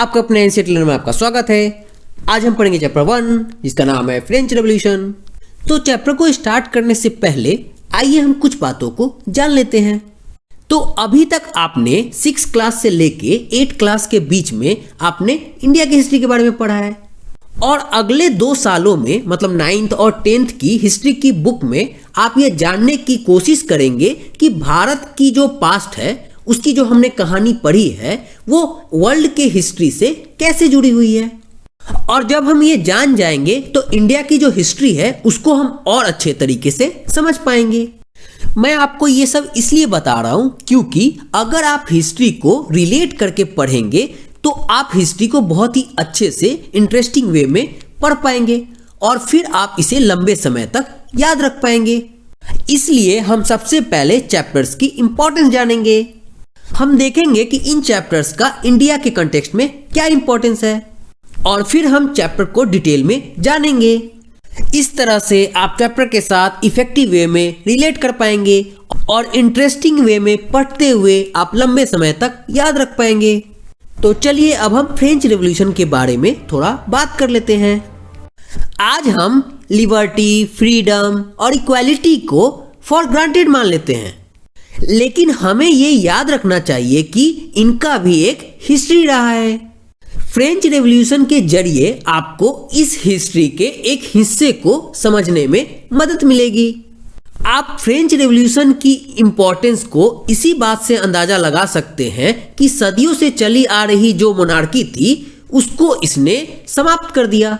आपका अपने NCERT learner में आपका स्वागत है। आज हम पढ़ेंगे चैप्टर 1 जिसका नाम है फ्रेंच रेवोल्यूशन। तो चैप्टर को स्टार्ट करने से पहले आइए हम कुछ बातों को जान लेते हैं। तो अभी तक आपने 6 क्लास से लेके 8 क्लास के बीच में आपने इंडिया की हिस्ट्री के बारे में पढ़ा है और अगले 2 सालों में मतलब 9th और 10th की हिस्ट्री की बुक में आप ये जानने की कोशिश करेंगे कि भारत की जो पास्ट है उसकी जो हमने कहानी पढ़ी है वो वर्ल्ड के हिस्ट्री से कैसे जुड़ी हुई है। और जब हम ये जान जाएंगे तो इंडिया की जो हिस्ट्री है उसको हम और अच्छे तरीके से समझ पाएंगे। मैं आपको ये सब इसलिए बता रहा हूं क्योंकि अगर आप हिस्ट्री को रिलेट करके पढ़ेंगे तो आप हिस्ट्री को बहुत ही अच्छे से इंटरेस्टिंग वे में पढ़ पाएंगे और फिर आप इसे लंबे समय तक याद रख पाएंगे। इसलिए हम सबसे पहले चैप्टर्स की इंपॉर्टेंस जानेंगे। हम देखेंगे कि इन चैप्टर्स का इंडिया के कंटेक्स्ट में क्या इंपॉर्टेंस है और फिर हम चैप्टर को डिटेल में जानेंगे। इस तरह से आप चैप्टर के साथ इफेक्टिव वे में रिलेट कर पाएंगे और इंटरेस्टिंग वे में पढ़ते हुए आप लंबे समय तक याद रख पाएंगे। तो चलिए अब हम फ्रेंच रेवोल्यूशन के बारे में थोड़ा बात कर लेते हैं। आज हम लिबर्टी, फ्रीडम और इक्वालिटी को फॉर ग्रांटेड मान लेते हैं, लेकिन हमें ये याद रखना चाहिए कि इनका भी एक हिस्ट्री रहा है। फ्रेंच रेवोल्यूशन के जरिए आपको इस हिस्ट्री के एक हिस्से को समझने में मदद मिलेगी। आप फ्रेंच रेवोल्यूशन की इंपॉर्टेंस को इसी बात से अंदाजा लगा सकते हैं कि सदियों से चली आ रही जो मोनार्की थी उसको इसने समाप्त कर दिया।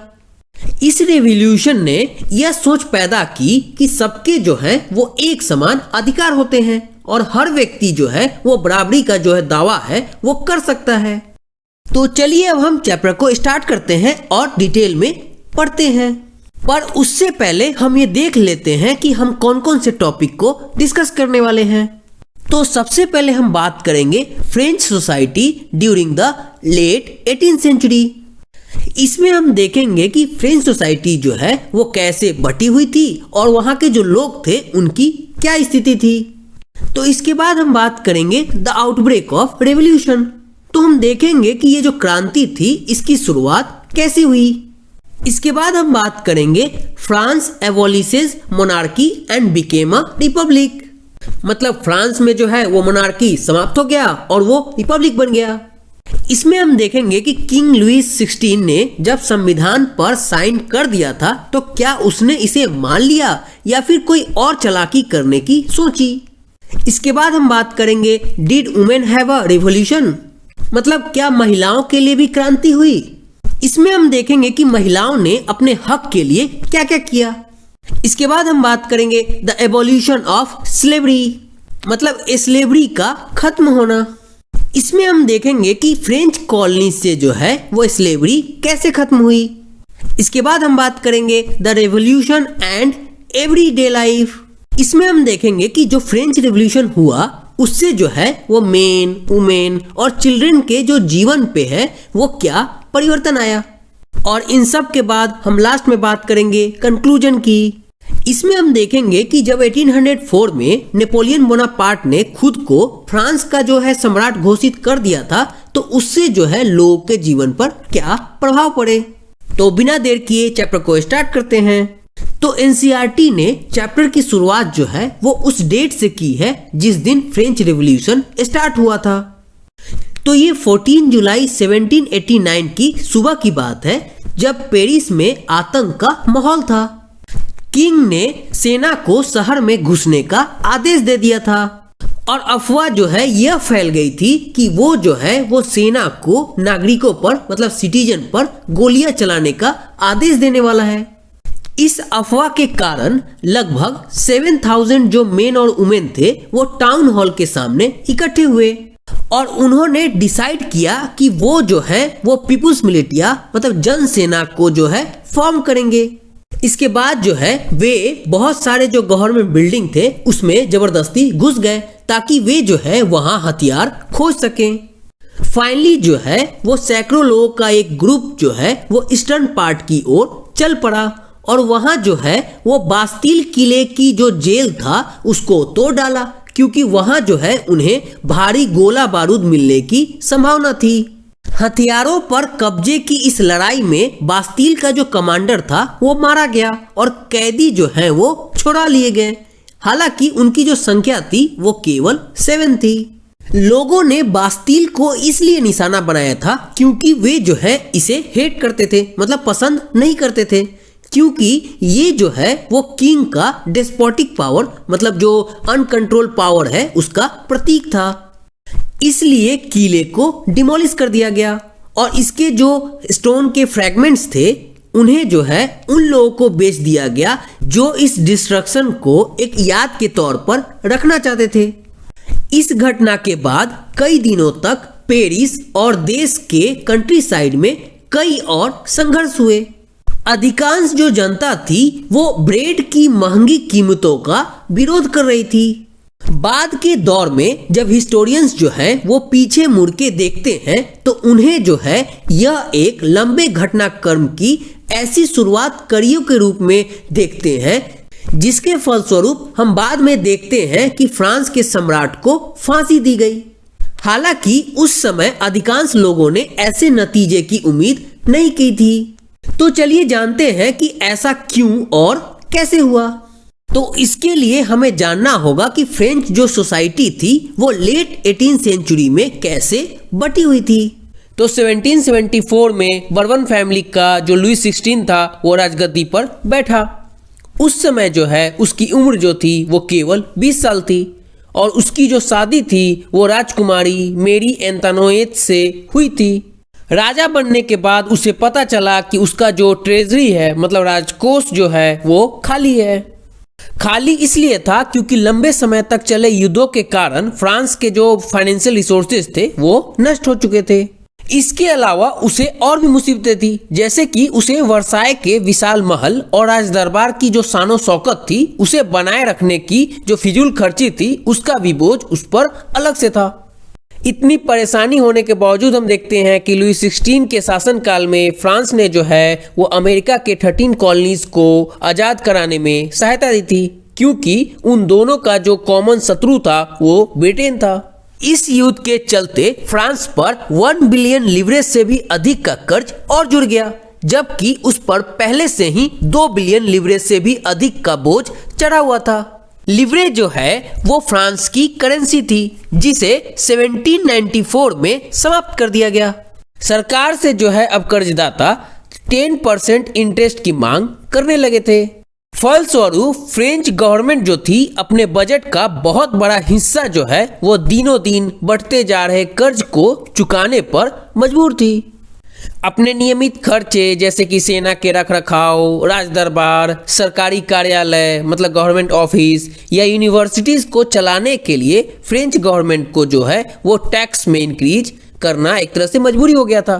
इस रेवोल्यूशन ने यह सोच पैदा की कि सबके जो है वो एक समान अधिकार होते हैं और हर व्यक्ति जो है वो बराबरी का जो है दावा है वो कर सकता है। तो चलिए अब हम चैप्टर को स्टार्ट करते हैं और डिटेल में पढ़ते हैं। पर उससे पहले हम ये देख लेते हैं कि हम कौन कौन से टॉपिक को डिस्कस करने वाले हैं। तो सबसे पहले हम बात करेंगे French society during the late 18th century. इसमें हम देखेंगे कि फ्रेंच सोसाइटी जो है वो कैसे बटी हुई थी और वहां के जो लोग थे उनकी क्या स्थिति थी। तो इसके बाद हम बात करेंगे द आउटब्रेक ऑफ रेवोल्यूशन। तो हम देखेंगे कि ये जो क्रांति थी इसकी शुरुआत कैसे हुई। इसके बाद हम बात करेंगे France abolishes monarchy and became a republic. मतलब फ्रांस में जो है वो मोनार्की समाप्त हो गया और वो रिपब्लिक बन गया। इसमें हम देखेंगे कि किंग लुईस 16 ने जब संविधान पर साइन कर दिया था तो क्या उसने इसे मान लिया या फिर कोई और चालाकी करने की सोची। इसके बाद हम बात करेंगे did women have a revolution, मतलब क्या महिलाओं के लिए भी क्रांति हुई। इसमें हम देखेंगे कि महिलाओं ने अपने हक के लिए क्या क्या किया। इसके बाद हम बात करेंगे द एबॉल्यूशन ऑफ स्लेवरी, मतलब स्लेवरी का खत्म होना। इसमें हम देखेंगे कि फ्रेंच कॉलोनी से जो है वो स्लेवरी कैसे खत्म हुई। इसके बाद हम बात करेंगे the revolution and everyday life. इसमें हम देखेंगे कि जो फ्रेंच रेवोल्यूशन हुआ उससे जो है वो मेन, वुमेन और चिल्ड्रन के जो जीवन पे है वो क्या परिवर्तन आया। और इन सब के बाद हम लास्ट में बात करेंगे कंक्लूजन की। इसमें हम देखेंगे कि जब 1804 में नेपोलियन बोनापार्ट ने खुद को फ्रांस का जो है सम्राट घोषित कर दिया था तो उससे जो है लोगों के जीवन पर क्या प्रभाव पड़े। तो बिना देर किए चैप्टर को स्टार्ट करते हैं। तो एनसीईआरटी ने चैप्टर की शुरुआत जो है वो उस डेट से की है जिस दिन फ्रेंच रेवोल्यूशन स्टार्ट हुआ था। तो ये 14 जुलाई 1789 की सुबह की बात है जब पेरिस में आतंक का माहौल था। किंग ने सेना को शहर में घुसने का आदेश दे दिया था और अफवाह जो है यह फैल गई थी कि वो जो है वो सेना को नागरिकों पर मतलब सिटीजन पर गोलियां चलाने का आदेश देने वाला है। इस अफवाह के कारण लगभग 7000 जो मेन और वुमेन थे वो टाउन हॉल के सामने इकट्ठे हुए और उन्होंने डिसाइड किया कि वो जो है वो पीपुल्स मिलिटिया मतलब जन सेना को जो है फॉर्म करेंगे। इसके बाद जो है वे बहुत सारे जो गवर्नमेंट बिल्डिंग थे उसमें जबरदस्ती घुस गए ताकि वे जो है वहां हथियार खोज सकें। फाइनली जो है वो सैकड़ों लोगों का एक ग्रुप जो है वो ईस्टर्न पार्ट की ओर चल पड़ा और वहां जो है वो बास्तिल किले की जो जेल था उसको तोड़ डाला क्योंकि वहां जो है उन्हें भारी गोला बारूद मिलने की संभावना थी। हथियारों पर कब्जे की इस लड़ाई में बास्तील का जो कमांडर था वो मारा गया और कैदी जो हैं वो छुड़ा लिए गए। हालांकि उनकी जो संख्या थी वो केवल 7 थी। लोगों ने बास्तील को इसलिए निशाना बनाया था क्योंकि वे जो है इसे हेट करते थे, मतलब पसंद नहीं करते थे, क्योंकि ये जो है वो किंग का डेस्पोटिक पावर, मतलब जो अनकंट्रोल पावर है उसका प्रतीक था। इसलिए किले को डिमोलिश कर दिया गया और इसके जो स्टोन के फ्रैगमेंट्स थे उन्हें जो है उन लोगों को बेच दिया गया जो इस डिस्ट्रक्शन को एक याद के तौर पर रखना चाहते थे। इस घटना के बाद कई दिनों तक पेरिस और देश के कंट्री साइड में कई और संघर्ष हुए। अधिकांश जो जनता थी वो ब्रेड की महंगी कीमतों का विरोध कर रही थी। बाद के दौर में जब हिस्टोरियंस जो है वो पीछे मुड़ के देखते हैं तो उन्हें जो है यह एक लंबे घटनाक्रम की ऐसी शुरुआत कड़ियों के रूप में देखते हैं जिसके फलस्वरूप हम बाद में देखते हैं कि फ्रांस के सम्राट को फांसी दी गई। हालांकि उस समय अधिकांश लोगों ने ऐसे नतीजे की उम्मीद नहीं की थी। तो चलिए जानते हैं कि ऐसा क्यों और कैसे हुआ। तो इसके लिए हमें जानना होगा कि फ्रेंच जो सोसाइटी थी वो लेट 18th सेंचुरी में कैसे बटी हुई थी। तो 1774 में बर्बन फैमिली का जो लुई 16 था वो राजगद्दी पर बैठा। उस समय जो है उसकी उम्र जो थी वो केवल 20 साल थी और उसकी जो शादी थी वो राजकुमारी मेरी एंटोनिएट से हुई थी। राजा बनने के बाद उसे पता चला कि उसका जो ट्रेजरी है, मतलब राजकोष जो है वो खाली है। खाली इसलिए था क्योंकि लंबे समय तक चले युद्धों के कारण फ्रांस के जो फाइनेंशियल रिसोर्सेज थे वो नष्ट हो चुके थे। इसके अलावा उसे और भी मुसीबतें थी, जैसे कि उसे वर्साय के विशाल महल और राजदरबार की जो शानो शौकत थी उसे बनाए रखने की जो फिजूल खर्ची थी उसका भी बोझ उस पर अलग से था। इतनी परेशानी होने के बावजूद हम देखते हैं कि लुई 16 के शासनकाल में फ्रांस ने जो है वो अमेरिका के 13 कॉलोनीज को आज़ाद कराने में सहायता दी थी, क्योंकि उन दोनों का जो कॉमन शत्रु था वो ब्रिटेन था। इस युद्ध के चलते फ्रांस पर 1 बिलियन लिवरेज से भी अधिक का कर्ज और जुड़ गया, जबकि उस पर पहले से ही 2 बिलियन लिवरेज से भी अधिक का बोझ चढ़ा हुआ था। लिवरेज जो है वो फ्रांस की करेंसी थी जिसे 1794 में समाप्त कर दिया गया। सरकार से जो है अब कर्जदाता 10% इंटरेस्ट की मांग करने लगे थे। फलस्वरूप फ्रेंच गवर्नमेंट जो थी अपने बजट का बहुत बड़ा हिस्सा जो है वो दिनों दिन बढ़ते जा रहे कर्ज को चुकाने पर मजबूर थी। अपने नियमित खर्चे जैसे कि सेना के रखरखाव, राजदरबार, सरकारी कार्यालय मतलब गवर्नमेंट ऑफिस या यूनिवर्सिटीज को चलाने के लिए फ्रेंच गवर्नमेंट को जो है वो टैक्स में इंक्रीज करना एक तरह से मजबूरी हो गया था।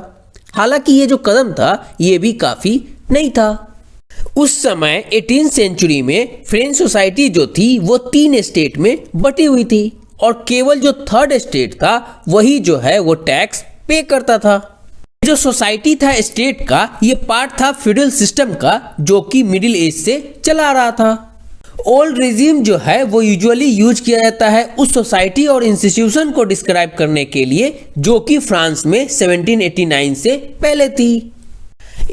हालांकि ये जो कदम था ये भी काफी नहीं था। उस समय 18th सेंचुरी में फ्रेंच सोसाइटी जो थी वो 3 स्टेट में बटी हुई थी और केवल जो 3rd स्टेट था वही जो है वो टैक्स पे करता था। जो सोसाइटी था स्टेट का ये पार्ट था फ्यूडल सिस्टम का जो कि मिडिल एज से चला आ रहा था। ओल्ड रिजीम जो है वो यूजुअली यूज किया जाता है उस सोसाइटी और इंस्टीट्यूशन को डिस्क्राइब करने के लिए जो कि फ्रांस में 1789 से पहले थी।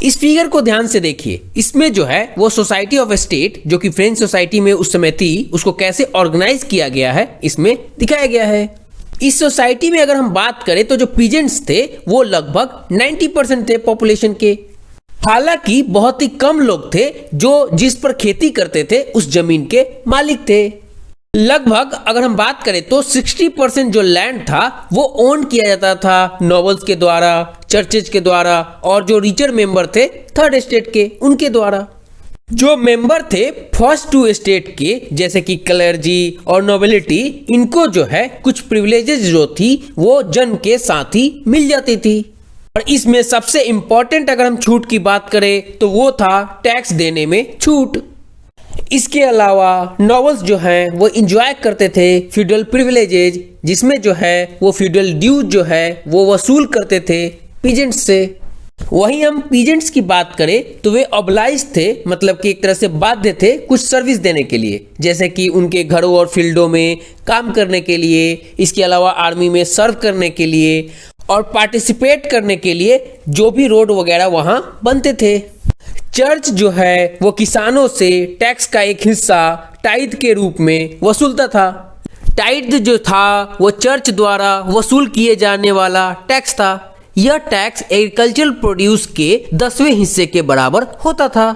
इस फिगर को ध्यान से देखिए, इसमें जो है वो सोसाइटी ऑफ स्टेट जो कि फ्रेंच सोसाइटी में उस समय थी उसको कैसे ऑर्गेनाइज किया गया है इसमें दिखाया गया है। इस सोसाइटी में अगर हम बात करें तो जो पीजेंट्स थे वो लगभग 90% थे पॉपुलेशन के। हालांकि बहुत ही कम लोग थे जो जिस पर खेती करते थे उस जमीन के मालिक थे। लगभग अगर हम बात करें तो 60% जो लैंड था वो ओन किया जाता था नोबल्स के द्वारा, चर्चेज के द्वारा और जो रिचर मेंबर थे 3rd स्टेट के उनके द्वारा। जो मेंबर थे फर्स्ट 2 स्टेट के जैसे कि क्लर्जी और नोबिलिटी, इनको जो है कुछ प्रिविलेजेस जो थी वो जन के साथ ही मिल जाती थी। और इसमें सबसे इंपॉर्टेंट अगर हम छूट की बात करें तो वो था टैक्स देने में छूट। इसके अलावा नॉवेल्स जो हैं वो इंजॉय करते थे फ्यूडल प्रिविलेजेज, जिसमें जो है वो फ्यूडल ड्यूज जो है वो वसूल करते थे पीजेंट्स से। वहीं हम पीजेंट्स की बात करें तो वे ऑब्लाइज थे, मतलब कि एक तरह से बाध्य थे कुछ सर्विस देने के लिए, जैसे कि उनके घरों और फील्डों में काम करने के लिए, इसके अलावा आर्मी में सर्व करने के लिए और पार्टिसिपेट करने के लिए जो भी रोड वगैरह वहाँ बनते थे। चर्च जो है वो किसानों से टैक्स का एक हिस्सा टाइथ के रूप में वसूलता था। टाइथ जो था वो चर्च द्वारा वसूल किए जाने वाला टैक्स था। यह टैक्स एग्रीकल्चरल प्रोड्यूस के 10वें हिस्से के बराबर होता था।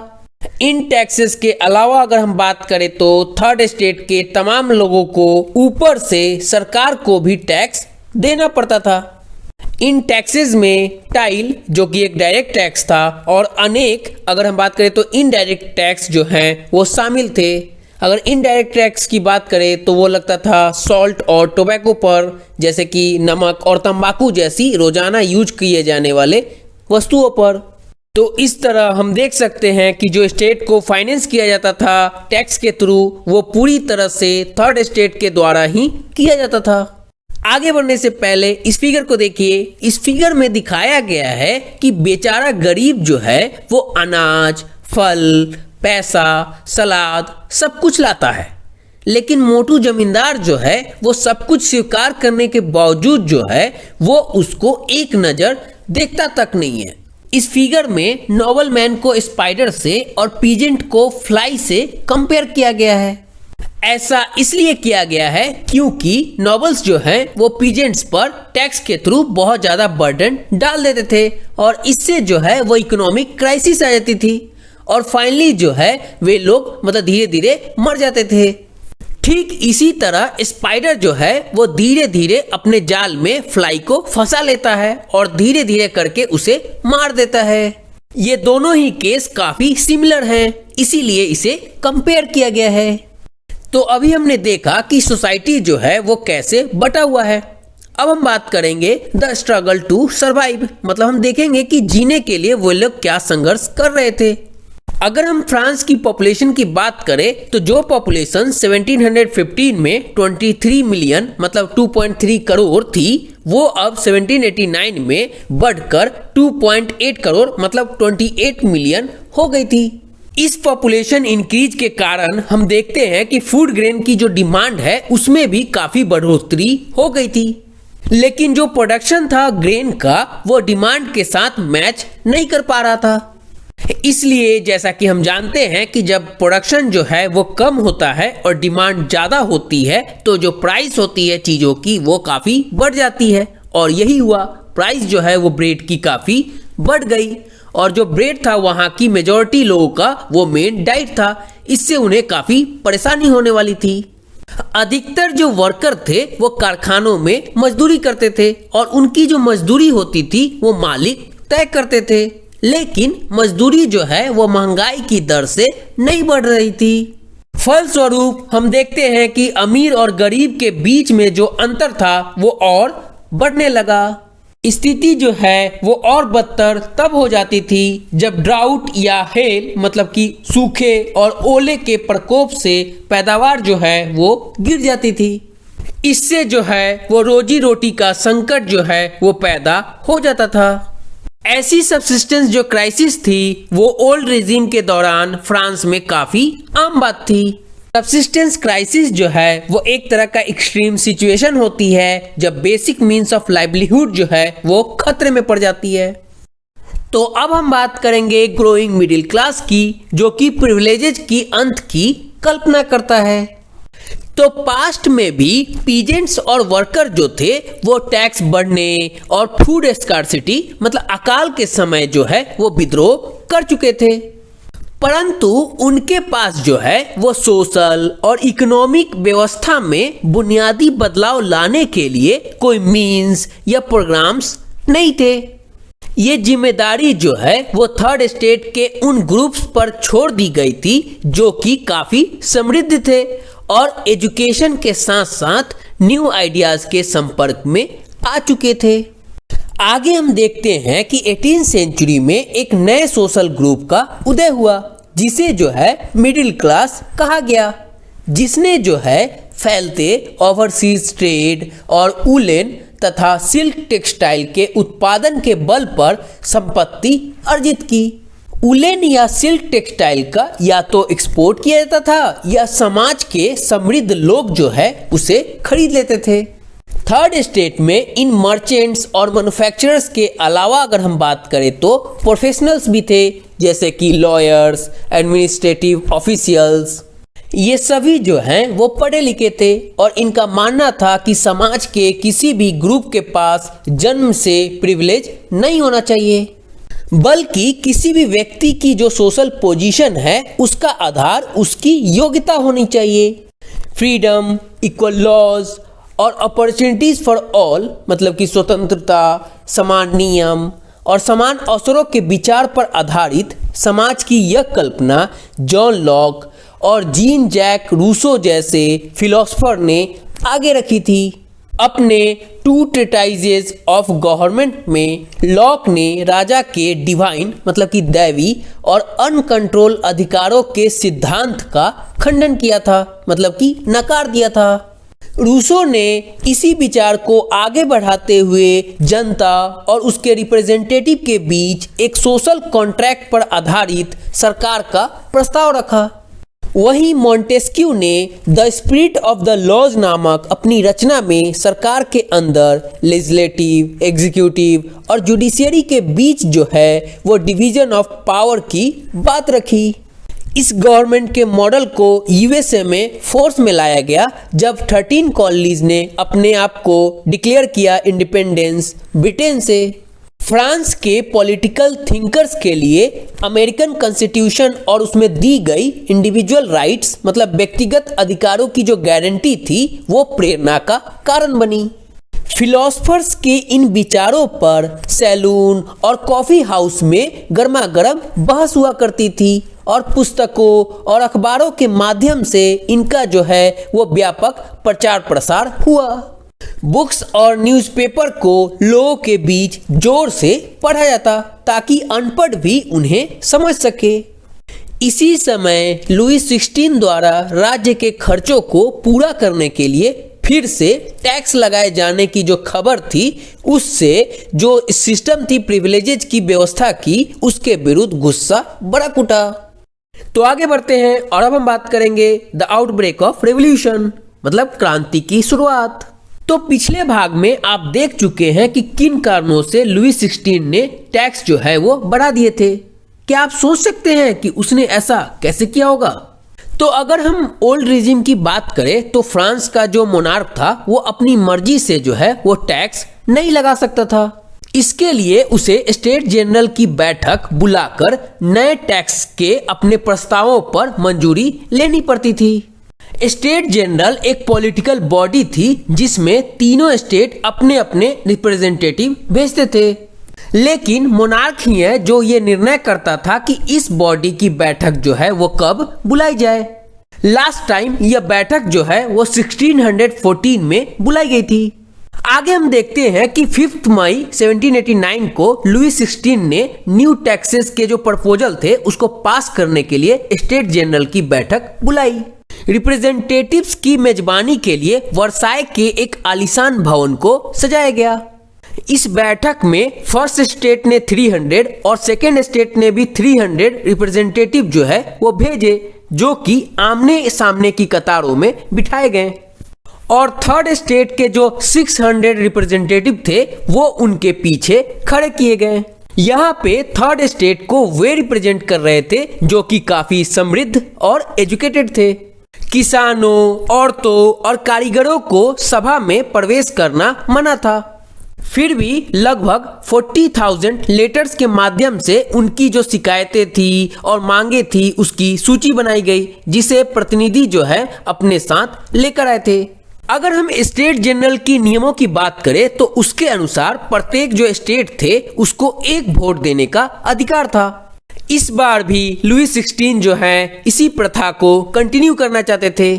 इन टैक्सेस के अलावा अगर हम बात करें तो थर्ड स्टेट के तमाम लोगों को ऊपर से सरकार को भी टैक्स देना पड़ता था। इन टैक्सेस में टाइल जो कि एक डायरेक्ट टैक्स था और अनेक अगर हम बात करें तो इनडायरेक्ट टैक्स जो हैं वो शामिल थे। अगर इनडायरेक्ट टैक्स की बात करें तो वो लगता था सॉल्ट और टोबैको पर, जैसे कि नमक और तंबाकू जैसी रोजाना यूज किए जाने वाले वस्तुओं पर। तो इस तरह हम देख सकते हैं कि जो स्टेट को फाइनेंस किया जाता था टैक्स के थ्रू वो पूरी तरह से थर्ड स्टेट के द्वारा ही किया जाता था। आगे बढ़ने से पहले इस फिगर को देखिए। इस फिगर में दिखाया गया है कि बेचारा गरीब जो है वो अनाज, फल, पैसा, सलाद सब कुछ लाता है, लेकिन मोटू जमींदार जो है वो सब कुछ स्वीकार करने के बावजूद जो है वो उसको एक नजर देखता तक नहीं है। इस फिगर में नॉबलमैन को स्पाइडर से और पीजेंट को फ्लाई से कंपेयर किया गया है। ऐसा इसलिए किया गया है क्योंकि नॉबल्स जो हैं वो पीजेंट्स पर टैक्स के थ्रू बहुत ज्यादा बर्डन डाल देते थे और इससे जो है वो इकोनॉमिक क्राइसिस आ जाती थी और फाइनली जो है वे लोग मतलब धीरे धीरे मर जाते थे। ठीक इसी तरह स्पाइडर जो है वो धीरे धीरे अपने जाल में फ्लाई को फंसा लेता है और धीरे धीरे करके उसे मार देता है। ये दोनों ही केस काफी सिमिलर हैं, इसीलिए इसे कंपेयर किया गया है। तो अभी हमने देखा कि सोसाइटी जो है वो कैसे बटा हुआ है। अब हम बात करेंगे द स्ट्रगल टू सर्वाइव, मतलब हम देखेंगे कि जीने के लिए वो लोग क्या संघर्ष कर रहे थे। अगर हम फ्रांस की पॉपुलेशन की बात करें तो जो पॉपुलेशन 1715 में 23 मिलियन मतलब 2.3 करोड़ थी वो अब 1789 में बढ़कर 2.8 करोड़ मतलब 28 मिलियन हो गई थी। इस पॉपुलेशन इंक्रीज के कारण हम देखते हैं कि फूड ग्रेन की जो डिमांड है उसमें भी काफी बढ़ोतरी हो गई थी, लेकिन जो प्रोडक्शन था ग्रेन का वो डिमांड के साथ मैच नहीं कर पा रहा था। इसलिए जैसा कि हम जानते हैं कि जब प्रोडक्शन जो है वो कम होता है और डिमांड ज्यादा होती है तो जो प्राइस होती है चीजों की वो काफी बढ़ जाती है और यही हुआ। प्राइस जो है वो ब्रेड की काफी बढ़ गई और जो ब्रेड था वहां की मेजॉरिटी लोगों का वो मेन डाइट था, इससे उन्हें काफी परेशानी होने वाली थी। अधिकतर जो वर्कर थे वो कारखानों में मजदूरी करते थे और उनकी जो मजदूरी होती थी वो मालिक तय करते थे, लेकिन मजदूरी जो है वो महंगाई की दर से नहीं बढ़ रही थी। फलस्वरूप हम देखते हैं कि अमीर और गरीब के बीच में जो अंतर था वो और बढ़ने लगा। स्थिति जो है वो और बदतर तब हो जाती थी जब ड्राउट या हेल मतलब कि सूखे और ओले के प्रकोप से पैदावार जो है वो गिर जाती थी। इससे जो है वो रोजी रोटी का संकट जो है वो पैदा हो जाता था। ऐसी सबसिस्टेंस जो क्राइसिस थी वो ओल्ड रेजिम के दौरान फ्रांस में काफी आम बात थी। सबसिस्टेंस क्राइसिस जो है वो एक तरह का एक्सट्रीम सिचुएशन होती है जब बेसिक मींस ऑफ लाइवलीहुड जो है वो खतरे में पड़ जाती है। तो अब हम बात करेंगे ग्रोइंग मिडिल क्लास की, जो कि प्रिविलेजेस की अंत की कल्पना करता है। तो पास्ट में भी पीजेंट्स और वर्कर जो थे वो टैक्स बढ़ने और फूड स्कार्सिटी मतलब अकाल के समय जो है वो विद्रोह कर चुके थे, परंतु उनके पास जो है वो सोशल और इकोनॉमिक व्यवस्था में बुनियादी बदलाव लाने के लिए कोई मीन्स या प्रोग्राम्स नहीं थे। ये जिम्मेदारी जो है वो थर्ड स्टेट के उन ग्रुप्स पर छोड़ दी गई थी जो कि काफी समृद्ध थे और एजुकेशन के साथ साथ न्यू आइडियाज के संपर्क में आ चुके थे। आगे हम देखते हैं कि 18th सेंचुरी में एक नए सोशल ग्रुप का उदय हुआ जिसे जो है मिडिल क्लास कहा गया, जिसने जो है फैलते ओवरसीज ट्रेड और वूलन तथा सिल्क टेक्सटाइल के उत्पादन के बल पर संपत्ति अर्जित की। वूलन या सिल्क टेक्सटाइल का या तो एक्सपोर्ट किया जाता था या समाज के समृद्ध लोग जो है उसे खरीद लेते थे। थर्ड स्टेट में इन मर्चेंट्स और मैन्युफैक्चरर्स के अलावा अगर हम बात करें तो प्रोफेशनल्स भी थे, जैसे कि लॉयर्स, एडमिनिस्ट्रेटिव ऑफिशियल्स। ये सभी जो हैं वो पढ़े लिखे थे और इनका मानना था कि समाज के किसी भी ग्रुप के पास जन्म से प्रिविलेज नहीं होना चाहिए, बल्कि किसी भी व्यक्ति की जो सोशल पोजीशन है उसका आधार उसकी योग्यता होनी चाहिए। फ्रीडम, इक्वल लॉज और अपॉर्चुनिटीज फॉर ऑल, मतलब कि स्वतंत्रता, समान नियम और समान अवसरों के विचार पर आधारित समाज की यह कल्पना जॉन लॉक और जीन जैक रूसो जैसे फिलोसोफर ने आगे रखी थी। अपने टू ट्रीटाइजेस ऑफ गवर्नमेंट में लॉक ने राजा के डिवाइन, मतलब कि दैवी और अनकंट्रोल अधिकारों के सिद्धांत का खंडन किया था, मतलब कि नकार दिया था। रूसो ने इसी विचार को आगे बढ़ाते हुए जनता और उसके रिप्रेजेंटेटिव के बीच एक सोशल कॉन्ट्रैक्ट पर आधारित सरकार का प्रस्ताव रखा। वहीं मॉन्टेस्क्यू ने the spirit of the laws नामक अपनी रचना में सरकार के अंदर लेजिस्लेटिव, एग्जीक्यूटिव और जुडिशियरी के बीच जो है वो डिवीजन ऑफ पावर की बात रखी। इस गवर्नमेंट के मॉडल को यूएसए में फोर्स में लाया गया जब 13 कॉलोनीज ने अपने आप को डिक्लेयर किया इंडिपेंडेंस ब्रिटेन से। फ्रांस के पॉलिटिकल थिंकर्स के लिए अमेरिकन कॉन्स्टिट्यूशन और उसमें दी गई इंडिविजुअल राइट्स, मतलब व्यक्तिगत अधिकारों की जो गारंटी थी वो प्रेरणा का कारण बनी। फिलोसफर्स के इन विचारों पर सैलून और कॉफी हाउस में गर्मा गर्म बहस हुआ करती थी और पुस्तकों और अखबारों के माध्यम से इनका जो है वो व्यापक प्रचार प्रसार हुआ। बुक्स और न्यूज़पेपर को लोगों के बीच जोर से पढ़ा जाता ताकि अनपढ़ भी उन्हें समझ सके। इसी समय लुई 16 द्वारा राज्य के खर्चों को पूरा करने के लिए फिर से टैक्स लगाए जाने की जो खबर थी, उससे जो सिस्टम थी प्रिविलेजेज की व्यवस्था की, उसके विरुद्ध गुस्सा भड़क उठा। तो आगे बढ़ते हैं और अब हम बात करेंगे द आउटब्रेक ऑफ रेवोल्यूशन, मतलब क्रांति की शुरुआत। तो पिछले भाग में आप देख चुके हैं कि किन कारणों से लुई 16 ने टैक्स जो है वो बढ़ा दिए थे। क्या आप सोच सकते हैं कि उसने ऐसा कैसे किया होगा? तो अगर हम ओल्ड रिजिम की बात करें तो फ्रांस का जो मोनार्क था वो अपनी मर्जी से जो है वो टैक्स नहीं लगा सकता था। इसके लिए उसे स्टेट जनरल की बैठक बुलाकर नए टैक्स के अपने प्रस्तावों पर मंजूरी लेनी पड़ती थी। स्टेट जनरल एक पॉलिटिकल बॉडी थी जिसमें तीनों स्टेट अपने अपने रिप्रेजेंटेटिव भेजते थे, लेकिन मोनार्क ही है जो ये निर्णय करता था कि इस बॉडी की बैठक जो है वो कब बुलाई जाए। लास्ट टाइम यह बैठक जो है वो 1614 में बुलाई गई थी। आगे हम देखते हैं कि 5 मई 1789 को लुई 16 ने न्यू टैक्सेस के जो प्रपोजल थे उसको पास करने के लिए स्टेट जनरल की बैठक बुलाई। रिप्रेजेंटेटिव्स की मेजबानी के लिए वर्साई के एक आलीशान भवन को सजाया गया। इस बैठक में फर्स्ट स्टेट ने 300 और सेकेंड स्टेट ने भी 300 रिप्रेजेंटेटिव जो है वो भेजे, जो कि आमने सामने की कतारों में बिठाए गए, और थर्ड स्टेट के जो 600 रिप्रेजेंटेटिव थे वो उनके पीछे खड़े किए गए। यहाँ पे थर्ड स्टेट को वे रिप्रेजेंट कर रहे थे जो कि काफी समृद्ध और एजुकेटेड थे। किसानों, औरतों और कारीगरों को सभा में प्रवेश करना मना था। फिर भी लगभग 40,000 लेटर्स के माध्यम से उनकी जो शिकायतें थी और मांगे थी उसकी सूची बनाई गई, जिसे प्रतिनिधि जो है अपने साथ लेकर आए थे। अगर हम स्टेट जनरल की नियमों की बात करें तो उसके अनुसार प्रत्येक जो स्टेट थे उसको एक वोट देने का अधिकार था। इस बार भी लुई 16 जो है इसी प्रथा को कंटिन्यू करना चाहते थे,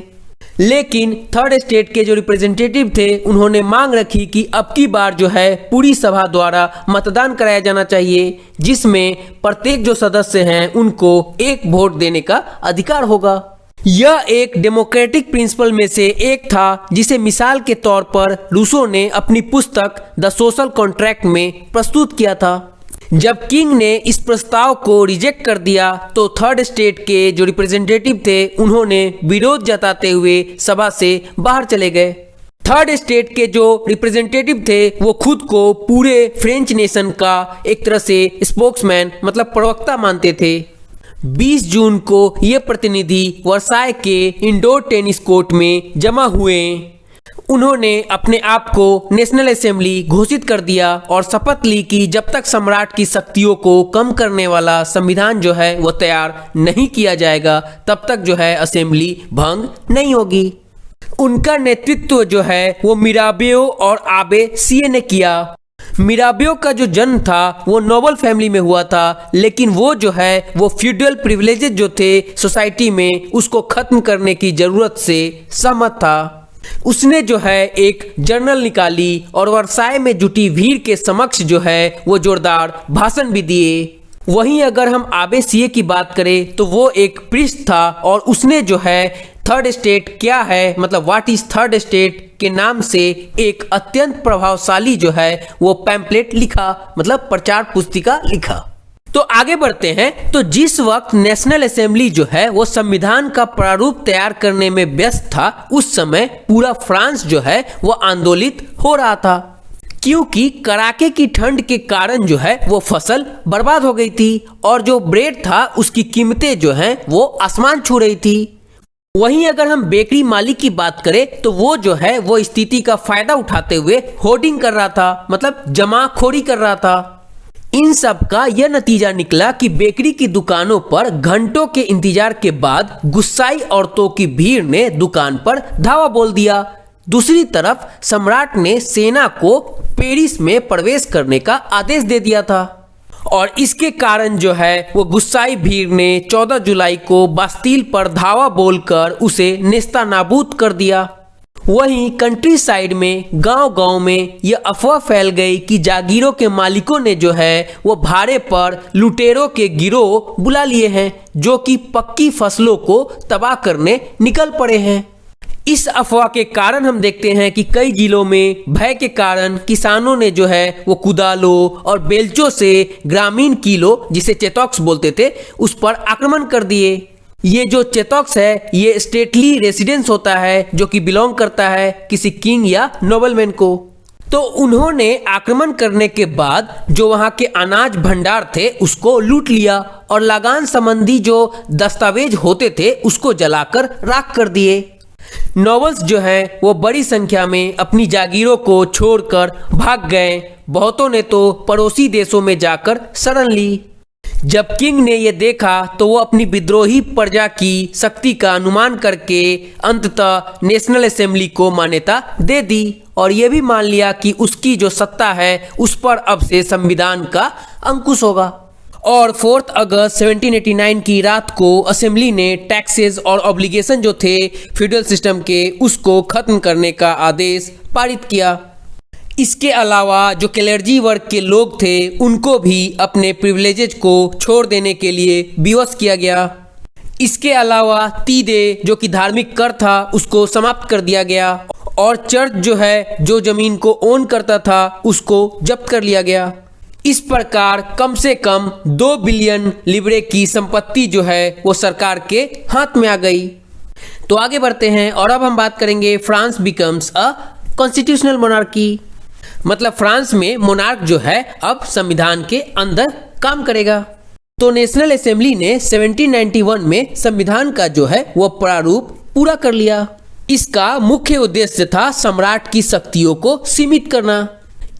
लेकिन थर्ड स्टेट के जो रिप्रेजेंटेटिव थे उन्होंने मांग रखी कि अब की बार जो है पूरी सभा द्वारा मतदान कराया जाना चाहिए, जिसमें प्रत्येक जो सदस्य हैं उनको एक वोट देने का अधिकार होगा। यह एक डेमोक्रेटिक प्रिंसिपल में से एक था जिसे मिसाल के तौर पर रूसो ने अपनी पुस्तक द सोशल कॉन्ट्रैक्ट में प्रस्तुत किया था। जब किंग ने इस प्रस्ताव को रिजेक्ट कर दिया तो थर्ड स्टेट के जो रिप्रेजेंटेटिव थे उन्होंने विरोध जताते हुए सभा से बाहर चले गए। थर्ड स्टेट के जो रिप्रेजेंटेटिव थे वो खुद को पूरे फ्रेंच नेशन का एक तरह से स्पोक्समैन मतलब प्रवक्ता मानते थे। 20 जून को ये प्रतिनिधि वर्साय के इंडोर टेनिस कोर्ट में जमा हुए। उन्होंने अपने आप को नेशनल असेंबली घोषित कर दिया और शपथ ली कि जब तक सम्राट की शक्तियों को कम करने वाला संविधान जो है वो तैयार नहीं किया जाएगा तब तक जो है असेंबली भंग नहीं होगी। उनका नेतृत्व जो है वो मिराबियो और आबे सीए ने किया। मिराबियो का जो जन्म था वो नोबल फैमिली में हुआ था, लेकिन वो जो है वो फ्यूडल प्रिविलेजेस जो थे सोसाइटी में उसको खत्म करने की जरूरत से सहमत था। उसने जो है एक जर्नल निकाली और वर्साय में जुटी भीड़ के समक्ष जो है वो जोरदार भाषण भी दिए। वहीं अगर हम आबे सीए की बात करें तो वो एक प्रीस्ट था और उसने जो है थर्ड स्टेट क्या है मतलब व्हाट इज थर्ड स्टेट के नाम से एक अत्यंत प्रभावशाली जो है वो पैम्पलेट लिखा मतलब प्रचार पुस्तिका लिखा। तो आगे बढ़ते हैं। तो जिस वक्त नेशनल असेंबली जो है वो संविधान का प्रारूप तैयार करने में व्यस्त था उस समय पूरा फ्रांस जो है वो आंदोलित हो रहा था, क्योंकि कड़ाके की ठंड के कारण जो है वो फसल बर्बाद हो गई थी और जो ब्रेड था उसकी कीमतें जो है वो आसमान छू रही थी। वहीं अगर हम बेकरी मालिक की बात करें तो वो जो है वो स्थिति का फायदा उठाते हुए होर्डिंग कर रहा था मतलब जमाखोरी कर रहा था। इन सब का यह नतीजा निकला कि बेकरी की दुकानों पर घंटों के इंतजार के बाद गुस्साई औरतों की भीड़ ने दुकान पर धावा बोल दिया। दूसरी तरफ सम्राट ने सेना को पेरिस में प्रवेश करने का आदेश दे दिया था और इसके कारण जो है वो गुस्साई भीड़ ने 14 जुलाई को बास्तील पर धावा बोलकर उसे नेस्तनाबूद कर दिया। वहीं कंट्री साइड में गांव-गांव में यह अफवाह फैल गई कि जागीरों के मालिकों ने जो है वो भाड़े पर लुटेरों के गिरोह बुला लिए हैं जो कि पक्की फसलों को तबाह करने निकल पड़े हैं। इस अफवाह के कारण हम देखते हैं कि कई जिलों में भय के कारण किसानों ने जो है वो कुदालों और बेलचों से ग्रामीण किलो जिसे चेतॉक्स बोलते थे उस पर आक्रमण कर दिए। ये जो चेतॉक्स है ये स्टेटली रेसिडेंस होता है जो कि बिलोंग करता है किसी किंग या नोबलमैन को। तो उन्होंने आक्रमण करने के बाद जो वहां के अनाज भंडार थे उसको लूट लिया और लगान संबंधी जो दस्तावेज होते थे उसको जलाकर राख कर दिए। नॉवेल्स जो हैं वो बड़ी संख्या में अपनी जागीरों को छोड़कर भाग गए। बहुतों ने तो पड़ोसी देशों में जाकर शरण ली। जब किंग ने यह देखा तो वो अपनी विद्रोही प्रजा की शक्ति का अनुमान करके अंततः नेशनल असेंबली को मान्यता दे दी और यह भी मान लिया कि उसकी जो सत्ता है उस पर अब से संविधान का अंकुश होगा। और 4 अगस्त 1789 की रात को असेंबली ने टैक्सेस और ऑब्लिगेशन जो थे फ्यूडल सिस्टम के उसको खत्म करने का आदेश पारित किया। इसके अलावा जो क्लेर्जी वर्ग के लोग थे उनको भी अपने प्रिविलेजेज को छोड़ देने के लिए विवश किया गया। इसके अलावा तीदे जो कि धार्मिक कर था उसको समाप्त कर दिया गया और चर्च जो है जो जमीन को ओन करता था उसको जब्त कर लिया गया। इस प्रकार कम से कम 2 बिलियन लिब्रे की संपत्ति जो है वो सरकार के हाथ में आ गई। तो आगे बढ़ते हैं और अब हम बात करेंगे France becomes a constitutional monarchy. मतलब फ्रांस में मोनार्क जो है अब संविधान के अंदर काम करेगा। तो नेशनल असेंबली ने 1791 में संविधान का जो है वो प्रारूप पूरा कर लिया। इसका मुख्य उद्देश्य था सम्राट की शक्तियों को सीमित करना।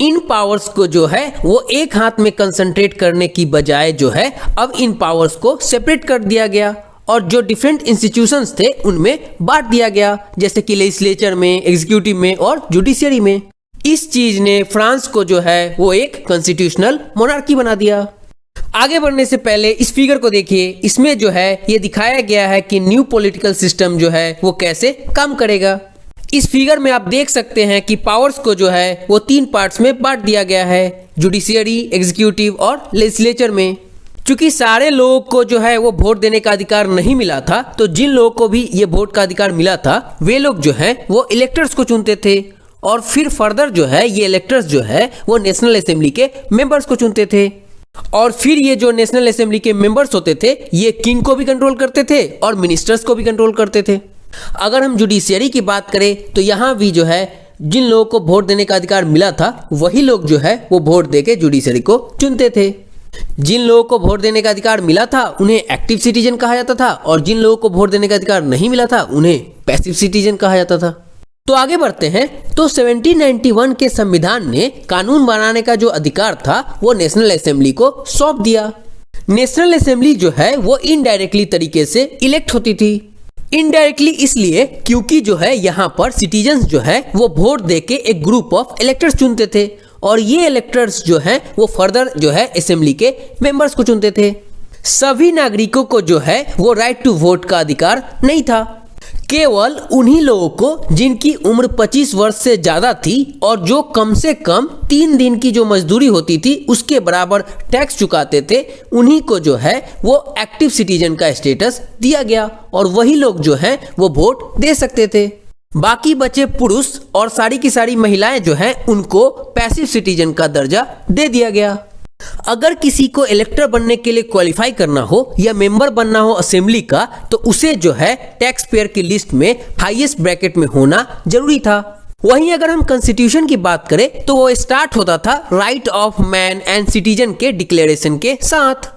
इन पावर्स को जो है वो एक हाथ में कंसंट्रेट करने की बजाय जो है अब इन पावर्स को सेपरेट कर दिया गया और जो डिफरेंट इंस्टीट्यूशंस थे उनमें बांट दिया गया, जैसे कि लेजिस्लेचर में, एग्जीक्यूटिव में और जुडिशियरी में। इस चीज ने फ्रांस को जो है वो एक कॉन्स्टिट्यूशनल मोनार्की बना दिया। आगे बढ़ने से पहले इस फिगर को देखिए। इसमें जो है ये दिखाया गया है कि न्यू पॉलिटिकल सिस्टम जो है वो कैसे काम करेगा। इस फिगर में आप देख सकते हैं कि पावर्स को जो है वो 3 पार्ट्स में बांट दिया गया है, जुडिशियरी, एग्जीक्यूटिव और लेजिस्लेचर में। चूंकि सारे लोगों को जो है वो वोट देने का अधिकार नहीं मिला था, तो जिन लोगों को भी ये वोट का अधिकार मिला था वे लोग जो है वो इलेक्टर्स को चुनते थे और फिर फर्दर जो है ये इलेक्टर्स जो है वो नेशनल असेंबली के मेंबर्स को चुनते थे और फिर ये जो नेशनल असेंबली के मेंबर्स होते थे ये किंग को भी कंट्रोल करते थे और मिनिस्टर्स को भी कंट्रोल करते थे। अगर हम जुडिशियरी की बात करें तो यहाँ भी जो है जिन लोगों को वोट देने का अधिकार मिला था वही लोग जो है वो वोट देके जुडिशरी को चुनते थे। जिन लोगों को वोट देने का अधिकार मिला था उन्हें एक्टिव सिटीजन कहा जाता था और जिन लोगों को वोट देने का अधिकार नहीं मिला था उन्हें पैसिव सिटीजन कहा जाता था। तो आगे बढ़ते हैं। तो 1791 के संविधान ने कानून बनाने का जो अधिकार था वो नेशनल असेंबली को सौंप दिया। नेशनल असेंबली जो है वो इनडायरेक्टली तरीके से इलेक्ट होती थी। इनडायरेक्टली इसलिए क्योंकि जो है यहाँ पर सिटीजन्स जो है वो वोट देके एक ग्रुप ऑफ इलेक्टर्स चुनते थे और ये इलेक्टर्स जो हैं वो फर्दर जो है असेंबली के मेंबर्स को चुनते थे। सभी नागरिकों को जो है वो राइट टू वोट का अधिकार नहीं था। केवल उन्हीं लोगों को जिनकी उम्र 25 वर्ष से ज्यादा थी और जो कम से कम 3 दिन की जो मजदूरी होती थी उसके बराबर टैक्स चुकाते थे, उन्हीं को जो है वो एक्टिव सिटीजन का स्टेटस दिया गया और वही लोग जो हैं वो वोट दे सकते थे। बाकी बचे पुरुष और सारी की सारी महिलाएं जो हैं उनको पैसिव सिटीजन का दर्जा दे दिया गया। अगर किसी को इलेक्टर बनने के लिए क्वालिफाई करना हो या मेंबर बनना हो असेंबली का तो उसे जो है टैक्स पेयर की लिस्ट में हाईएस्ट ब्रैकेट में होना जरूरी था। वहीं अगर हम कॉन्स्टिट्यूशन की बात करें तो वो स्टार्ट होता था right of man and citizen के डिक्लेरेशन के साथ।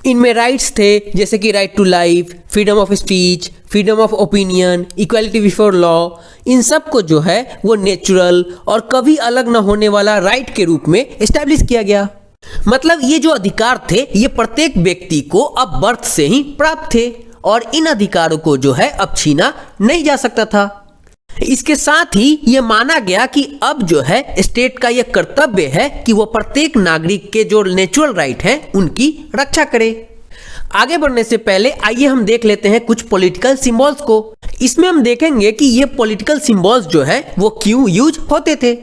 इनमें राइट्स थे जैसे कि right to life, freedom of speech, freedom of opinion, equality before law. इन सब को जो है वो नेचुरल और कभी अलग न होने वाला राइट के रूप में एस्टैब्लिश किया गया। मतलब ये जो अधिकार थे ये प्रत्येक व्यक्ति को अब बर्थ से ही प्राप्त थे और इन अधिकारों को जो है अब छीना नहीं जा सकता था। इसके साथ ही ये माना गया कि अब जो है स्टेट का ये कर्तव्य है कि वो प्रत्येक नागरिक के जो नेचुरल राइट हैं उनकी रक्षा करे। आगे बढ़ने से पहले आइए हम देख लेते हैं कुछ पॉलिटिकल सिंबल्स को। इसमें हम देखेंगे कि ये पॉलिटिकल सिंबल्स जो है वो क्यों यूज होते थे।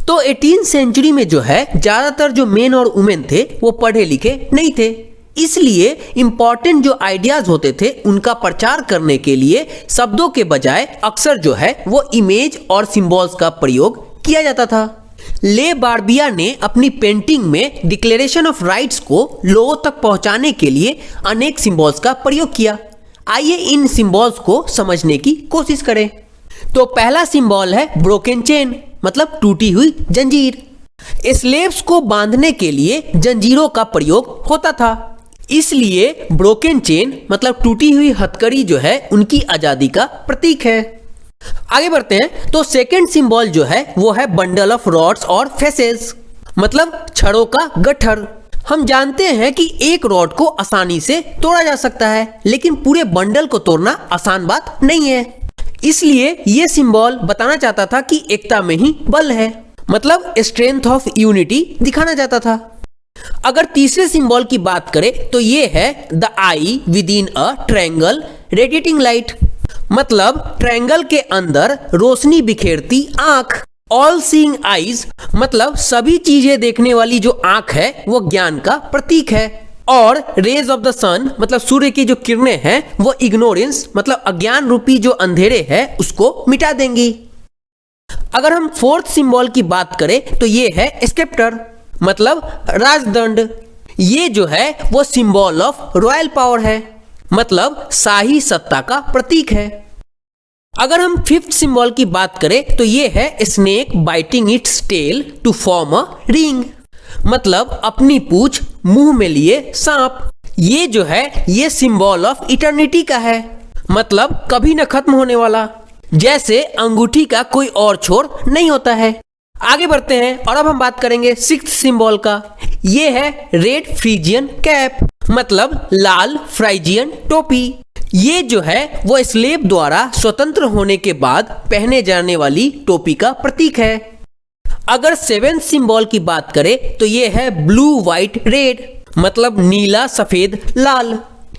तो 18th सेंचुरी में जो है ज्यादातर जो मेन और वुमेन थे वो पढ़े लिखे नहीं थे, इसलिए इंपॉर्टेंट जो आइडियाज होते थे उनका प्रचार करने के लिए शब्दों के बजाय अक्सर जो है वो इमेज और सिंबल्स का प्रयोग किया जाता था। ले बार्बिया ने अपनी पेंटिंग में डिक्लेरेशन ऑफ राइट्स को लोगों तक पहुंचाने के लिए अनेक सिंबल्स का प्रयोग किया। आइए इन सिंबल्स को समझने की कोशिश करें। तो पहला सिंबल है ब्रोकन चेन, मतलब टूटी हुई जंजीर। स्लेव्स को बांधने के लिए जंजीरों का प्रयोग होता था, इसलिए ब्रोकन चेन मतलब टूटी हुई हथकड़ी जो है उनकी आजादी का प्रतीक है। आगे बढ़ते हैं। तो सेकंड सिंबल जो है वो है बंडल ऑफ रॉड्स और फेसेस, मतलब छड़ों का गट्ठर। हम जानते हैं कि एक रॉड को आसानी से तोड़ा जा सकता है लेकिन पूरे बंडल को तोड़ना आसान बात नहीं है, इसलिए ये सिंबल बताना चाहता था कि एकता में ही बल है, मतलब स्ट्रेंथ ऑफ यूनिटी दिखाना चाहता था। अगर तीसरे सिंबल की बात करें तो ये है the I with in a triangle radiating light, मतलब ट्रायंगल के अंदर रोशनी बिखेरती आंख। ऑल सीइंग आईज मतलब सभी चीजें देखने वाली जो आंख है वो ज्ञान का प्रतीक है। और रेज ऑफ द सन मतलब सूर्य की जो किरणें हैं वो इग्नोरेंस मतलब अज्ञान रूपी जो अंधेरे है उसको मिटा देंगी। अगर हम फोर्थ सिंबल की बात करें तो ये है स्केप्टर, मतलब राजदंड। ये जो है वो सिंबल ऑफ रॉयल पावर है, मतलब शाही सत्ता का प्रतीक है। अगर हम फिफ्थ सिंबल की बात करें तो ये है snake biting its tail to form a ring, मतलब अपनी पूंछ मुंह में लिए सांप। ये जो है ये सिंबल ऑफ इटर्निटी का है, मतलब कभी न खत्म होने वाला, जैसे अंगूठी का कोई और छोर नहीं होता है। आगे बढ़ते हैं और अब हम बात करेंगे सिक्स्थ सिंबल का। ये है रेड फ्रीजियन कैप, मतलब लाल फ्राइजियन टोपी। ये जो है वो स्लेव द्वारा स्वतंत्र होने के बाद पहने जाने वाली टोपी का प्रतीक है। अगर सेवेंथ सिंबल की बात करें तो ये है ब्लू व्हाइट रेड, मतलब नीला सफेद लाल।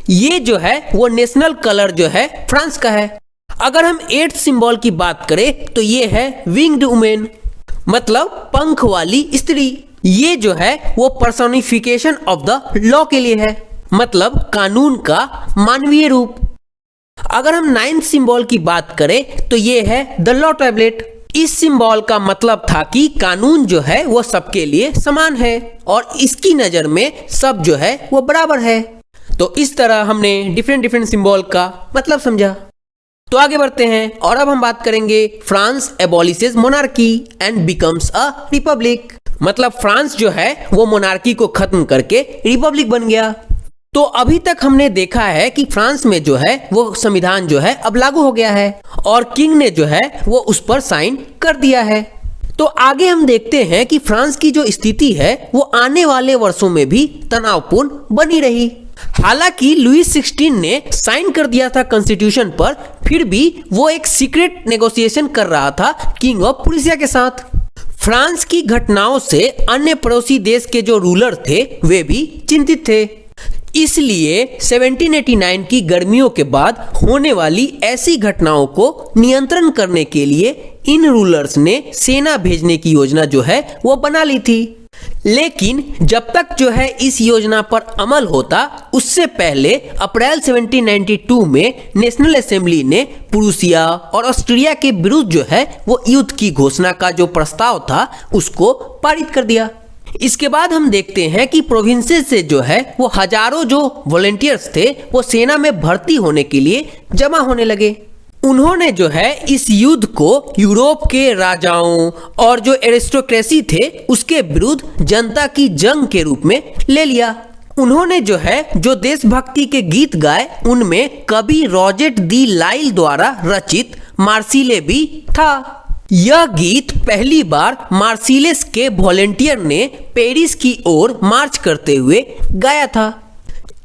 ये जो है वो नेशनल कलर जो है फ्रांस का है। अगर हम एट्थ सिंबल की बात करें तो ये है विंग्ड वुमेन, मतलब पंख वाली स्त्री। ये जो है वो पर्सोनिफिकेशन ऑफ द लॉ के लिए है, मतलब कानून का मानवीय रूप। अगर हम नाइन्थ सिंबल की बात करें तो ये है द लॉ टैबलेट। इस सिंबल का मतलब था कि कानून जो है वो सबके लिए समान है और इसकी नजर में सब जो है वो बराबर है। तो इस तरह हमने डिफरेंट सिंबल का मतलब समझा। तो आगे बढ़ते हैं और अब हम बात करेंगे France abolishes monarchy and becomes a republic. मतलब फ्रांस जो है वो मोनार्की को खत्म करके रिपब्लिक बन गया। तो अभी तक हमने देखा है कि फ्रांस में जो है वो संविधान जो है अब लागू हो गया है और किंग ने जो है वो उस पर साइन कर दिया है। तो आगे हम देखते हैं कि फ्रांस की जो स्थिति है वो आने वाले वर्षों में भी तनावपूर्ण बनी रही। हालांकि लुईस 16 ने साइन कर दिया था कॉन्स्टिट्यूशन पर, फिर भी वो एक सीक्रेट नेगोशिएशन कर रहा था किंग ऑफ प्रूसिया के साथ। फ्रांस की घटनाओं से अन्य पड़ोसी देश के जो रूलर थे वे भी चिंतित थे। इसलिए 1789 की गर्मियों के बाद होने वाली ऐसी घटनाओं को नियंत्रण करने के लिए इन रूलर्स ने सेना भेजने की योजना जो है वो बना ली थी। लेकिन जब तक जो है इस योजना पर अमल होता, उससे पहले अप्रैल 1792 में नेशनल असेंबली ने प्रूसिया और ऑस्ट्रिया के विरुद्ध जो है वो युद्ध की घोषणा का जो प्रस्ताव था उसको पारित कर दिया। इसके बाद हम देखते हैं कि प्रोविंसेस से जो है वो हजारों जो वॉलंटियर्स थे वो सेना में भर्ती होने के लिए जमा होने लगे। उन्होंने जो है इस युद्ध को यूरोप के राजाओं और जो एरिस्टोक्रेसी थे उसके विरुद्ध जनता की जंग के रूप में ले लिया। उन्होंने जो है जो देशभक्ति के गीत गाए उनमें कवि रॉजेट दी लाइल द्वारा रचित मार्सिले भी था। यह गीत पहली बार मार्सिलेस के वॉलंटियर ने पेरिस की ओर मार्च करते हुए गाया था,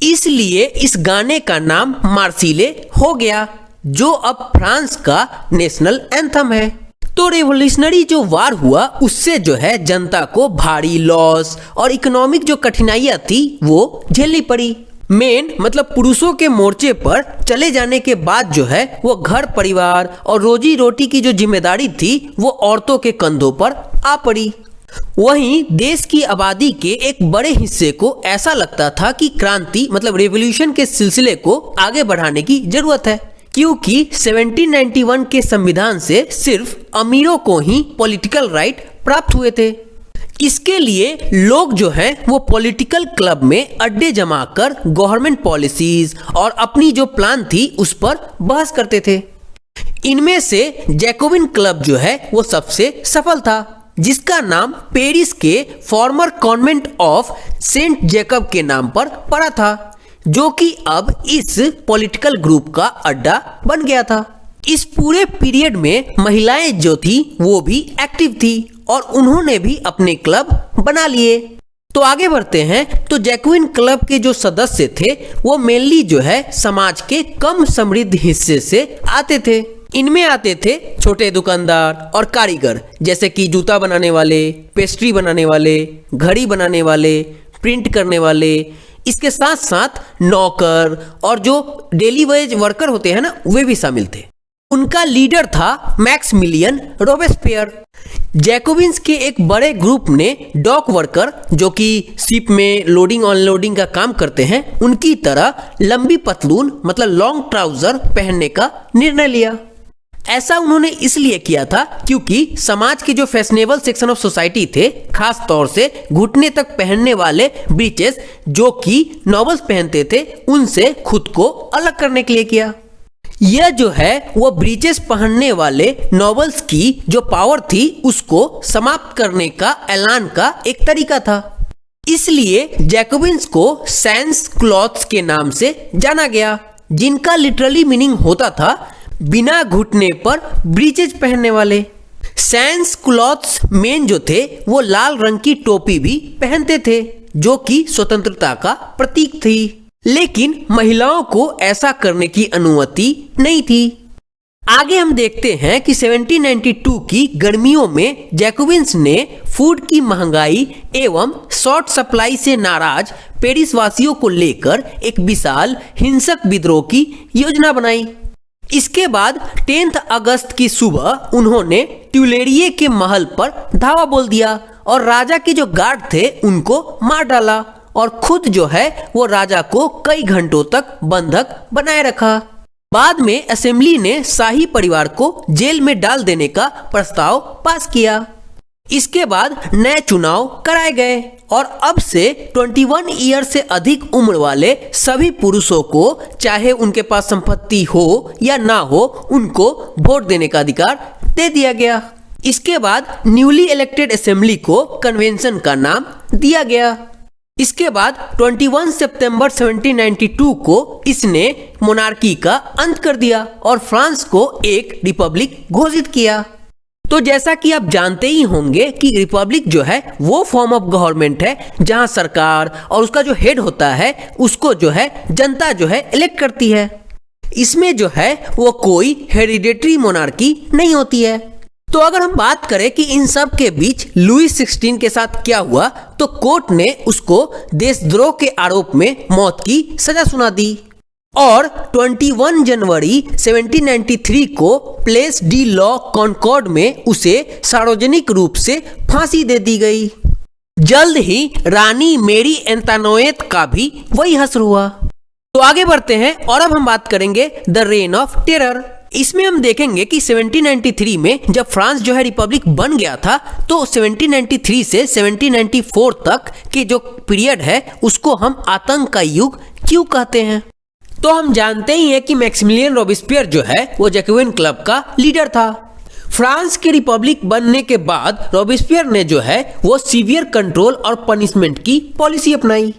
इसलिए इस गाने का नाम मार्सिले हो गया, जो अब फ्रांस का नेशनल एंथम है। तो रेवोल्यूशनरी जो वार हुआ उससे जो है जनता को भारी लॉस और इकोनॉमिक जो कठिनाइयां थी वो झेलनी पड़ी। मेन मतलब पुरुषों के मोर्चे पर चले जाने के बाद जो है वो घर परिवार और रोजी रोटी की जो जिम्मेदारी थी वो औरतों के कंधों पर आ पड़ी। वहीं देश की आबादी के एक बड़े हिस्से को ऐसा लगता था कि क्रांति मतलब रेवोल्यूशन के सिलसिले को आगे बढ़ाने की जरूरत है, क्योंकि 1791 के संविधान से सिर्फ अमीरों को ही पॉलिटिकल राइट प्राप्त हुए थे। इसके लिए लोग जो हैं वो पॉलिटिकल क्लब में अड्डे जमाकर गवर्नमेंट पॉलिसीज और अपनी जो प्लान थी उस पर बहस करते थे। इनमें से जैकोबिन क्लब जो है वो सबसे सफल था, जिसका नाम पेरिस के former convent of Saint Jacob के नाम पर पड़ा था, जो कि अब इस पॉलिटिकल ग्रुप का अड्डा बन गया था। इस पूरे पीरियड में महिलाएं जो थी वो भी एक्टिव थी और उन्होंने भी अपने क्लब बना लिए। तो आगे बढ़ते हैं। तो जैकोबिन क्लब के जो सदस्य थे वो मेनली जो है समाज के कम समृद्ध हिस्से से आते थे। इनमें आते थे छोटे दुकानदार और कारीगर, जैसे कि जूता बनाने वाले, पेस्ट्री बनाने वाले, घड़ी बनाने वाले, प्रिंट करने वाले। इसके साथ साथ नौकर और जो डेली वेज वर्कर होते हैं ना, वे भी शामिल थे। उनका लीडर था मैक्सिमिलियन रोबेस्पियर। जैकोबिन्स के एक बड़े ग्रुप ने डॉक वर्कर, जो कि शिप में लोडिंग अनलोडिंग का काम करते हैं, उनकी तरह लंबी पतलून मतलब लॉन्ग ट्राउजर पहनने का निर्णय लिया। ऐसा उन्होंने इसलिए किया था क्योंकि समाज के जो फैशनेबल सेक्शन ऑफ सोसाइटी थे, खास तौर से घुटने तक पहनने वाले ब्रीचेस जो कि नॉबल्स पहनते थे, उनसे खुद को अलग करने के लिए किया। यह जो है वो ब्रीचेस पहनने वाले नॉबल्स की जो पावर थी उसको समाप्त करने का ऐलान का एक तरीका था। इसलिए जैकोबिन्स को सैंस क्लॉथ्स के नाम से जाना गया, जिनका लिटरली मीनिंग होता था बिना घुटने पर ब्रीचेस पहनने वाले। सैंस क्लॉथ्स मेन जो थे वो लाल रंग की टोपी भी पहनते थे, जो कि स्वतंत्रता का प्रतीक थी। लेकिन महिलाओं को ऐसा करने की अनुमति नहीं थी। आगे हम देखते हैं कि 1792 की गर्मियों में जैकोबिन्स ने फूड की महंगाई एवं शॉर्ट सप्लाई से नाराज पेरिस वासियों को लेकर एक विशाल हिंसक विद्रोह की योजना बनाई। इसके बाद 10 अगस्त की सुबह उन्होंने ट्यूलेरिये के महल पर धावा बोल दिया और राजा के जो गार्ड थे उनको मार डाला और खुद जो है वो राजा को कई घंटों तक बंधक बनाए रखा। बाद में असेंबली ने शाही परिवार को जेल में डाल देने का प्रस्ताव पास किया। इसके बाद नए चुनाव कराए गए और अब से 21 ईयर से अधिक उम्र वाले सभी पुरुषों को, चाहे उनके पास संपत्ति हो या ना हो, उनको वोट देने का अधिकार दे दिया गया। इसके बाद न्यूली इलेक्टेड असेंबली को कन्वेंशन का नाम दिया गया। इसके बाद 21 सितंबर 1792 को इसने मोनार्की का अंत कर दिया और फ्रांस को एक रिपब्लिक घोषित किया। तो जैसा कि आप जानते ही होंगे कि रिपब्लिक जो है वो फॉर्म ऑफ गवर्नमेंट है जहां सरकार और उसका जो हेड होता है उसको जो है जनता जो है इलेक्ट करती है। इसमें जो है वो कोई हेरिडेटरी मोनार्की नहीं होती है। तो अगर हम बात करें कि इन सब के बीच लुई 16 के साथ क्या हुआ, तो कोर्ट ने उसको देशद्रोह के आरोप में मौत की सजा सुना दी और 21 जनवरी 1793 को प्लेस डी लॉ कॉनकॉर्ड में उसे सार्वजनिक रूप से फांसी दे दी गई। जल्द ही रानी मेरी एंटोनिएट का भी वही हश्र हुआ। तो आगे बढ़ते हैं और अब हम बात करेंगे द रेन ऑफ टेरर। इसमें हम देखेंगे कि 1793 में जब फ्रांस जो है रिपब्लिक बन गया था, तो 1793 से 1794 तक के जो पीरियड है उसको हम आतंक का युग क्यों कहते हैं। तो हम जानते ही हैं कि मैक्सिमिलियन रॉबेस्पियर जो है वो जैकोबिन क्लब का लीडर था। फ्रांस के रिपब्लिक बनने के बाद रॉबेस्पियर ने जो है वो सीवियर कंट्रोल और पनिशमेंट की पॉलिसी अपनाई।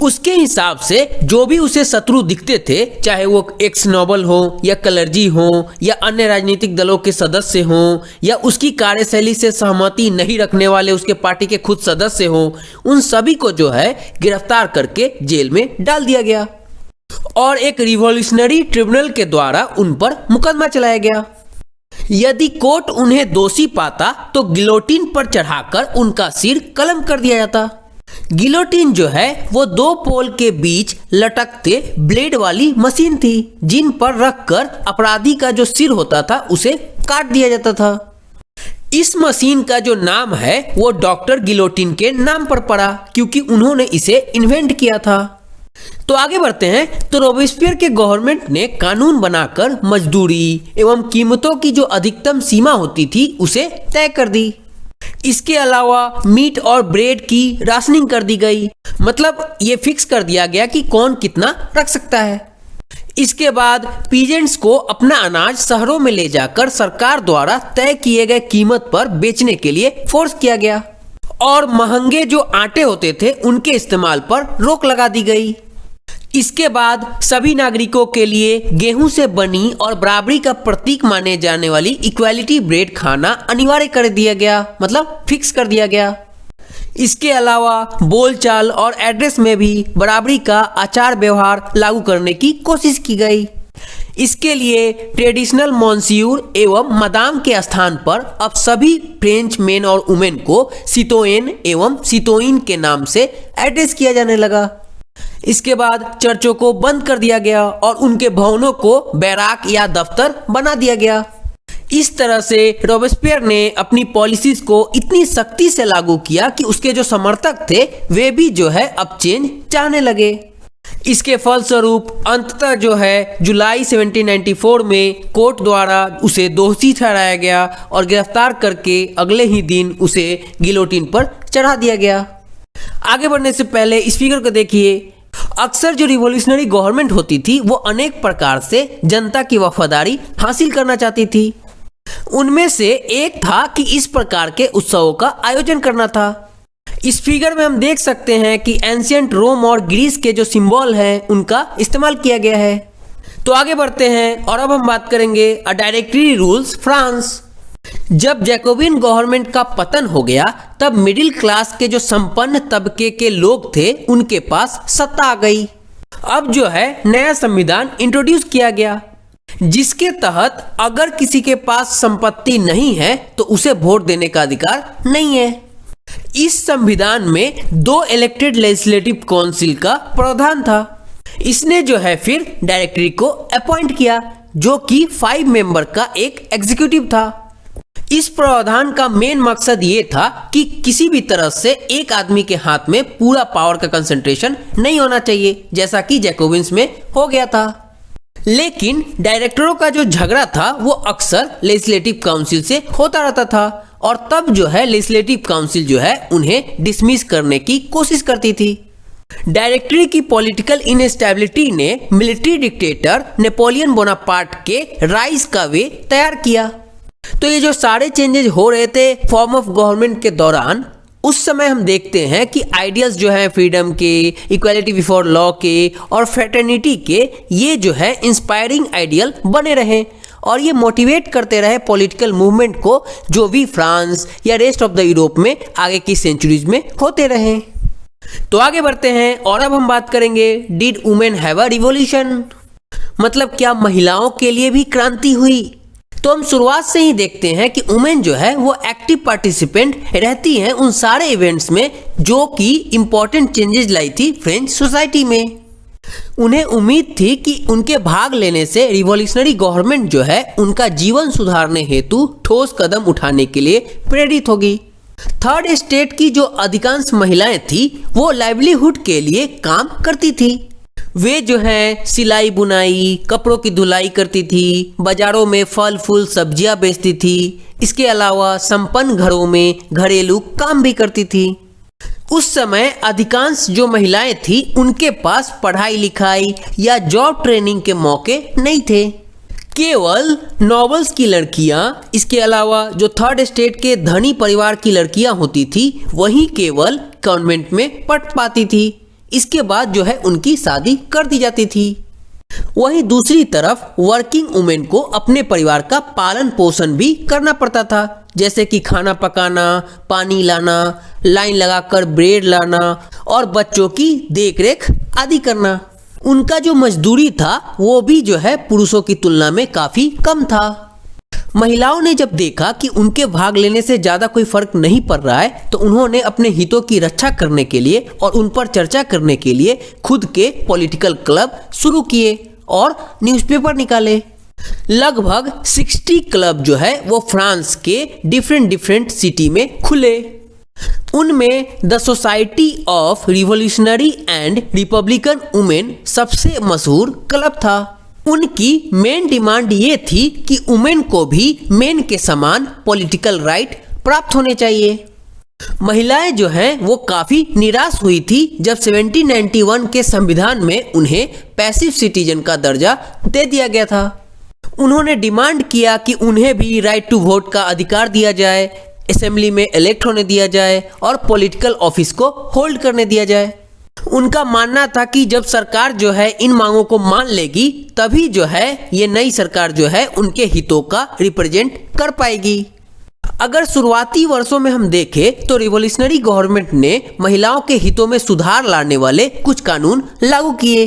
उसके हिसाब से जो भी उसे शत्रु दिखते थे, चाहे वो एक्स नोबल हो या कलर्जी हो या अन्य राजनीतिक दलों के सदस्य हो या उसकी कार्यशैली से सहमति नहीं रखने वाले उसके पार्टी के खुद सदस्य हो, उन सभी को जो है गिरफ्तार करके जेल में डाल दिया गया और एक रिवॉल्यूशनरी ट्रिब्यूनल के द्वारा उन पर मुकदमा चलाया गया। यदि कोर्ट उन्हें दोषी पाता तो गिलोटिन पर चढ़ाकर उनका सिर कलम कर दिया जाता। गिलोटिन जो है वो दो पोल के बीच लटकते ब्लेड वाली मशीन थी जिन पर रखकर अपराधी का जो सिर होता था उसे काट दिया जाता था। इस मशीन का जो नाम है वो डॉक्टर गिलोटिन के नाम पर पड़ा क्योंकि उन्होंने इसे इन्वेंट किया था। तो आगे बढ़ते हैं। तो रॉबेस्पियर के गवर्नमेंट ने कानून बनाकर मजदूरी एवं कीमतों की जो अधिकतम सीमा होती थी उसे तय कर दी। इसके अलावा मीट और ब्रेड की राशनिंग कर दी गई, मतलब ये फिक्स कर दिया गया कि कौन कितना रख सकता है। इसके बाद पीजेंट्स को अपना अनाज शहरों में ले जाकर सरकार द्वारा तय किए गए कीमत पर बेचने के लिए फोर्स किया गया और महंगे जो आटे होते थे उनके इस्तेमाल पर रोक लगा दी गई। इसके बाद सभी नागरिकों के लिए गेहूं से बनी और बराबरी का प्रतीक माने जाने वाली इक्वालिटी ब्रेड खाना अनिवार्य कर दिया गया, मतलब फिक्स कर दिया गया। इसके अलावा बोलचाल और एड्रेस में भी बराबरी का आचार व्यवहार लागू करने की कोशिश की गई। इसके लिए ट्रेडिशनल मॉन्सियूर एवं मदाम के स्थान पर अब सभी फ्रेंच मेन और वुमेन को सितोयन एवं सितोइन के नाम से एड्रेस किया जाने लगा। इसके बाद चर्चों को बंद कर दिया गया और उनके भवनों को बैराक या दफ्तर बना दिया गया। इस तरह से रॉबेस्पियर ने अपनी पॉलिसीज को इतनी सख्ती से लागू किया कि उसके जो समर्थक थे वे भी जो है अब चेंज चाहने लगे। इसके फलस्वरूप अंततः जो है जुलाई 1794 में कोर्ट द्वारा उसे दोषी ठहराया गया और गिरफ्तार करके अगले ही दिन उसे गिलोटिन पर चढ़ा दिया गया। आगे बढ़ने से पहले इस फिगर को देखिए। अक्सर जो रिवॉल्यूशनरी गवर्नमेंट होती थी वो अनेक प्रकार से जनता की वफादारी हासिल करना चाहती थी। उनमें से एक था कि इस प्रकार के उत्सवों का आयोजन करना था। इस फिगर में हम देख सकते हैं कि एंशिएंट रोम और ग्रीस के जो सिंबल हैं उनका इस्तेमाल किया गया है। तो आगे बढ़ते हैं और अब हम बात करेंगे अ डायरेक्टरी रूल्स फ्रांस। जब जैकोबिन गवर्नमेंट का पतन हो गया तब मिडिल क्लास के जो संपन्न तबके के लोग थे उनके पास सत्ता आ गई। अब जो है नया संविधान इंट्रोड्यूस किया गया जिसके तहत अगर किसी के पास संपत्ति नहीं है तो उसे वोट देने का अधिकार नहीं है। इस संविधान में 2 इलेक्टेड लेजिस्लेटिव काउंसिल का प्रावधान था। इसने जो है फिर डायरेक्टरी को अपॉइंट किया जो कि 5 मेंबर का एक एग्जीक्यूटिव था। इस प्रावधान का मेन मकसद ये था कि किसी भी तरह से एक आदमी के हाथ में पूरा पावर का कंसंट्रेशन नहीं होना चाहिए जैसा कि जैकोबिन्स में हो गया था। लेकिन डायरेक्टरों का जो झगड़ा था वो अक्सर लेजिस्लेटिव काउंसिल से होता रहता था और तब जो है लेजिस्लेटिव काउंसिल जो है उन्हें डिसमिस करने की कोशिश करती थी। डायरेक्टरी की पॉलिटिकल इनस्टेबिलिटी ने मिलिट्री डिक्टेटर नेपोलियन बोनापार्ट के राइज का वे तैयार किया। तो ये जो सारे चेंजेस हो रहे थे फॉर्म ऑफ गवर्नमेंट के दौरान, उस समय हम देखते हैं कि आइडियल्स जो हैं फ्रीडम के, इक्वालिटी बिफोर लॉ के और फ्रेटर्निटी के, ये जो है इंस्पायरिंग आइडियल बने रहे और ये मोटिवेट करते रहे पॉलिटिकल मूवमेंट को, जो भी फ्रांस या रेस्ट ऑफ द यूरोप में आगे की सेंचुरीज में होते रहे। तो आगे बढ़ते हैं और अब हम बात करेंगे did women have a revolution, मतलब क्या महिलाओं के लिए भी क्रांति हुई। तो हम शुरुआत से ही देखते हैं कि वुमेन जो है वो एक्टिव पार्टिसिपेंट रहती हैं उन सारे इवेंट्स में जो कि इंपॉर्टेंट चेंजेस लाई थी फ्रेंच सोसाइटी में। उन्हें उम्मीद थी कि उनके भाग लेने से रिवॉल्यूशनरी गवर्नमेंट जो है उनका जीवन सुधारने हेतु ठोस कदम उठाने के लिए प्रेरित होगी। थर्ड स्टेट की जो अधिकांश महिलाएं थी वो लाइवलीहुड के लिए काम करती थी। वे जो है सिलाई बुनाई, कपड़ों की धुलाई करती थी, बाजारों में फल फूल सब्जियां बेचती थी। इसके अलावा संपन्न घरों में घरेलू काम भी करती थी। उस समय अधिकांश जो महिलाएं थी उनके पास पढ़ाई लिखाई या जॉब ट्रेनिंग के मौके नहीं थे। केवल नॉबल्स की लड़कियां, इसके अलावा जो थर्ड स्टेट के धनी परिवार की लड़कियां होती थी वही केवल कॉन्वेंट में पढ़ पाती थी। इसके बाद जो है उनकी शादी कर दी जाती थी। वहीं दूसरी तरफ वर्किंग वुमेन को अपने परिवार का पालन पोषण भी करना पड़ता था, जैसे कि खाना पकाना, पानी लाना, लाइन लगाकर ब्रेड लाना और बच्चों की देखरेख आदि करना। उनका जो मजदूरी था वो भी जो है पुरुषों की तुलना में काफी कम था। महिलाओं ने जब देखा कि उनके भाग लेने से ज्यादा कोई फर्क नहीं पड़ रहा है तो उन्होंने अपने हितों की रक्षा करने के लिए और उन पर चर्चा करने के लिए खुद के पॉलिटिकल क्लब शुरू किए और न्यूज़पेपर निकाले। लगभग 60 क्लब जो है वो फ्रांस के डिफरेंट सिटी में खुले। उनमें the society of revolutionary and Republican women सबसे मशहूर क्लब था। उनकी मेन डिमांड ये थी कि वुमेन को भी मेन के समान पॉलिटिकल राइट प्राप्त होने चाहिए। महिलाएं जो हैं वो काफी निराश हुई थी जब 1791 के संविधान में उन्हें पैसिव सिटीजन का दर्जा दे दिया गया था। उन्होंने डिमांड किया कि उन्हें भी राइट टू वोट का अधिकार दिया जाए, असेंबली में इलेक्ट होने दिया जाए और पॉलिटिकल ऑफिस को होल्ड करने दिया जाए। उनका मानना था कि जब सरकार जो है इन मांगों को मान लेगी तभी जो है ये नई सरकार जो है उनके हितों का रिप्रेजेंट कर पाएगी। अगर शुरुआती वर्षों में हम देखें तो रिवॉल्यूशनरी गवर्नमेंट ने महिलाओं के हितों में सुधार लाने वाले कुछ कानून लागू किए।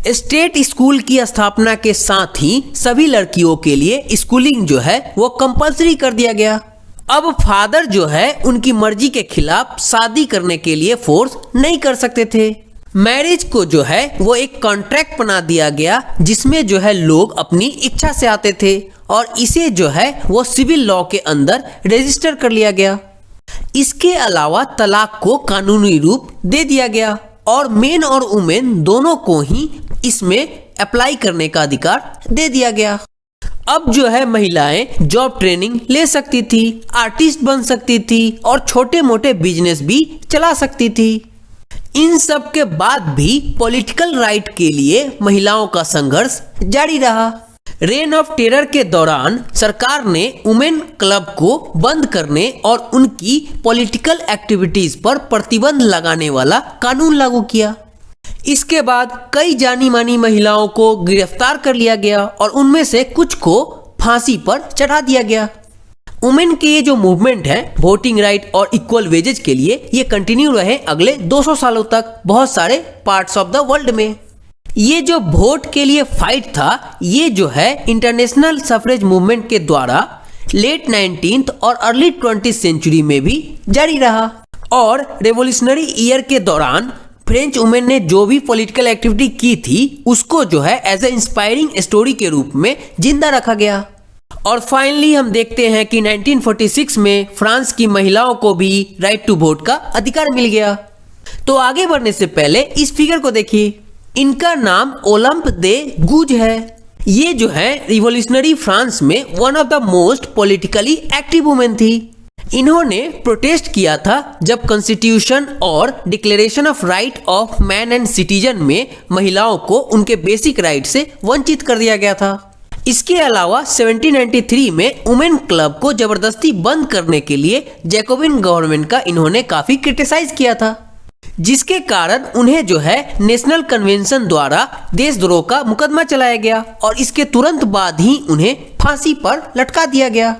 स्टेट स्कूल की स्थापना के साथ ही सभी लड़कियों के लिए स्कूलिंग जो है वो कंपलसरी कर दिया गया। अब फादर जो है उनकी मर्जी के खिलाफ शादी करने के लिए फोर्स नहीं कर सकते थे। मैरिज को जो है वो एक कॉन्ट्रैक्ट बना दिया गया जिसमें जो है लोग अपनी इच्छा से आते थे और इसे जो है वो सिविल लॉ के अंदर रजिस्टर कर लिया गया। इसके अलावा तलाक को कानूनी रूप दे दिया गया और मेन और वुमेन दोनों को ही इसमें अप्लाई करने का अधिकार दे दिया गया। अब जो है महिलाएं जॉब ट्रेनिंग ले सकती थी, आर्टिस्ट बन सकती थी और छोटे मोटे बिजनेस भी चला सकती थी। इन सब के बाद भी पॉलिटिकल राइट के लिए महिलाओं का संघर्ष जारी रहा। रेन ऑफ टेरर के दौरान सरकार ने वुमेन क्लब को बंद करने और उनकी पॉलिटिकल एक्टिविटीज पर प्रतिबंध लगाने वाला कानून लागू किया। इसके बाद कई जानी मानी महिलाओं को गिरफ्तार कर लिया गया और उनमें से कुछ को फांसी पर चढ़ा दिया गया। वुमेन के ये जो मूवमेंट है वोटिंग राइट और इक्वल वेजेज के लिए, ये कंटिन्यू रहे अगले 200 सालों तक बहुत सारे पार्ट्स ऑफ द वर्ल्ड में। ये जो वोट के लिए फाइट था ये जो है इंटरनेशनल सफरेज मूवमेंट के द्वारा लेट 19th और अर्ली 20th सेंचुरी में भी जारी रहा और रेवोल्यूशनरी ईयर के दौरान फ्रेंच वुमेन ने जो भी पॉलिटिकल एक्टिविटी की थी उसको जो है एज ए इंस्पायरिंग स्टोरी के रूप में जिंदा रखा गया। और फाइनली हम देखते हैं कि 1946 में फ्रांस की महिलाओं को भी राइट टू वोट का अधिकार मिल गया। तो आगे बढ़ने से पहले इस फिगर को देखिए, इनका नाम ओलंप दे गूज है। ये जो है रिवॉल्यूशनरी फ्रांस में one of the most politically active women थी। इन्होंने प्रोटेस्ट किया था जब कॉन्स्टिट्यूशन और declaration of right of man and citizen में महिलाओं को उनके बेसिक राइट से वंचित कर दिया गया था। इसके अलावा 1793 में वुमेन क्लब को जबरदस्ती बंद करने के लिए जैकोबिन गवर्नमेंट का इन्होंने काफी क्रिटिसाइज किया था, जिसके कारण उन्हें जो है नेशनल कन्वेंशन द्वारा देशद्रोह का मुकदमा चलाया गया और इसके तुरंत बाद ही उन्हें फांसी पर लटका दिया गया।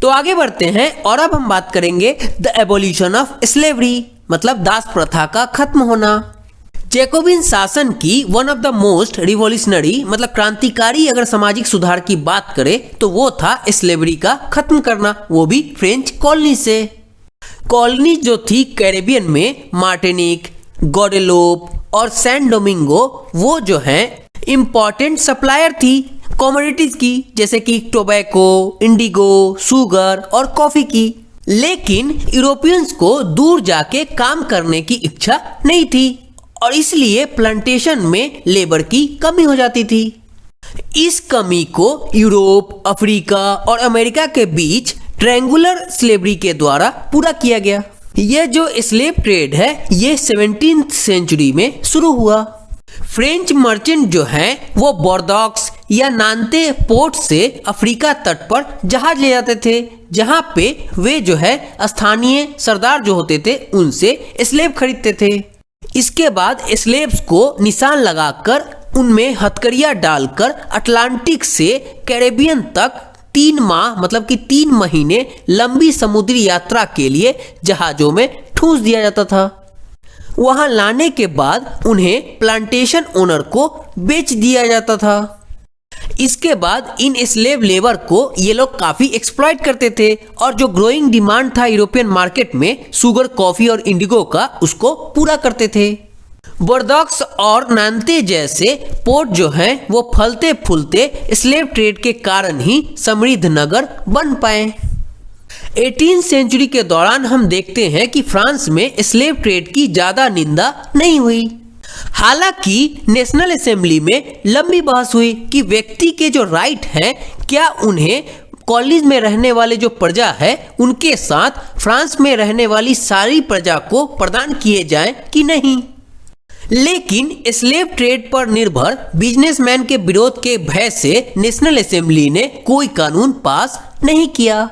तो आगे बढ़ते हैं और अब हम बात करेंगे द एबोल्यूशन ऑफ स्लेवरी, मतलब दास प्रथा का खत्म होना। जैकोबिन शासन की one of the most revolutionary, मतलब क्रांतिकारी अगर सामाजिक सुधार की बात करें तो वो था स्लेवरी का खत्म करना, वो भी फ्रेंच कॉलोनी से। कॉलोनी जो थी कैरेबियन में मार्टिनिक, गॉडेलोप और सैन डोमिंगो, वो जो है इम्पोर्टेंट सप्लायर थी कमोडिटीज की, जैसे कि टोबैको, इंडिगो, शुगर और कॉफी की। लेकिन यूरोपियंस को दूर जाके काम करने की इच्छा नहीं थी और इसलिए प्लांटेशन में लेबर की कमी हो जाती थी। इस कमी को यूरोप, अफ्रीका और अमेरिका के बीच ट्रायंगुलर स्लेवरी के द्वारा पूरा किया गया। यह जो स्लेव ट्रेड है ये 17th सेंचुरी में शुरू हुआ। फ्रेंच मर्चेंट जो हैं वो बोर्दोक्स या नान्ते पोर्ट से अफ्रीका तट पर जहाज ले जाते थे, जहां पे वे जो है स्थानीय सरदार जो होते थे उनसे स्लेव खरीदते थे। इसके बाद स्लेव्स को निशान लगाकर उनमें हथकड़ियां डालकर अटलांटिक से कैरेबियन तक 3 माह, मतलब कि 3 महीने लंबी समुद्री यात्रा के लिए जहाजों में ठूंस दिया जाता था। वहां लाने के बाद उन्हें प्लांटेशन ओनर को बेच दिया जाता था। इसके बाद इन स्लेव लेबर को ये लोग काफी एक्सप्लॉइट करते थे और जो ग्रोइंग डिमांड था यूरोपियन मार्केट में शुगर, कॉफी और इंडिगो का, उसको पूरा करते थे। बोर्दोक्स और नान्ते जैसे पोर्ट जो हैं वो फलते फूलते स्लेव ट्रेड के कारण ही समृद्ध नगर बन पाए। 18th सेंचुरी के दौरान हम देखते हैं कि फ्रांस में स्लेव ट्रेड की ज्यादा निंदा नहीं हुई। हालांकि नेशनल असेंबली में लंबी बहस हुई कि व्यक्ति के जो राइट हैं क्या उन्हें कॉलोनीज में रहने वाले जो प्रजा है उनके साथ फ्रांस में रहने वाली सारी प्रजा को प्रदान किए जाएं कि नहीं। लेकिन स्लेव ट्रेड पर निर्भर बिजनेसमैन के विरोध के भय से नेशनल असेंबली ने कोई कानून पास नहीं किया।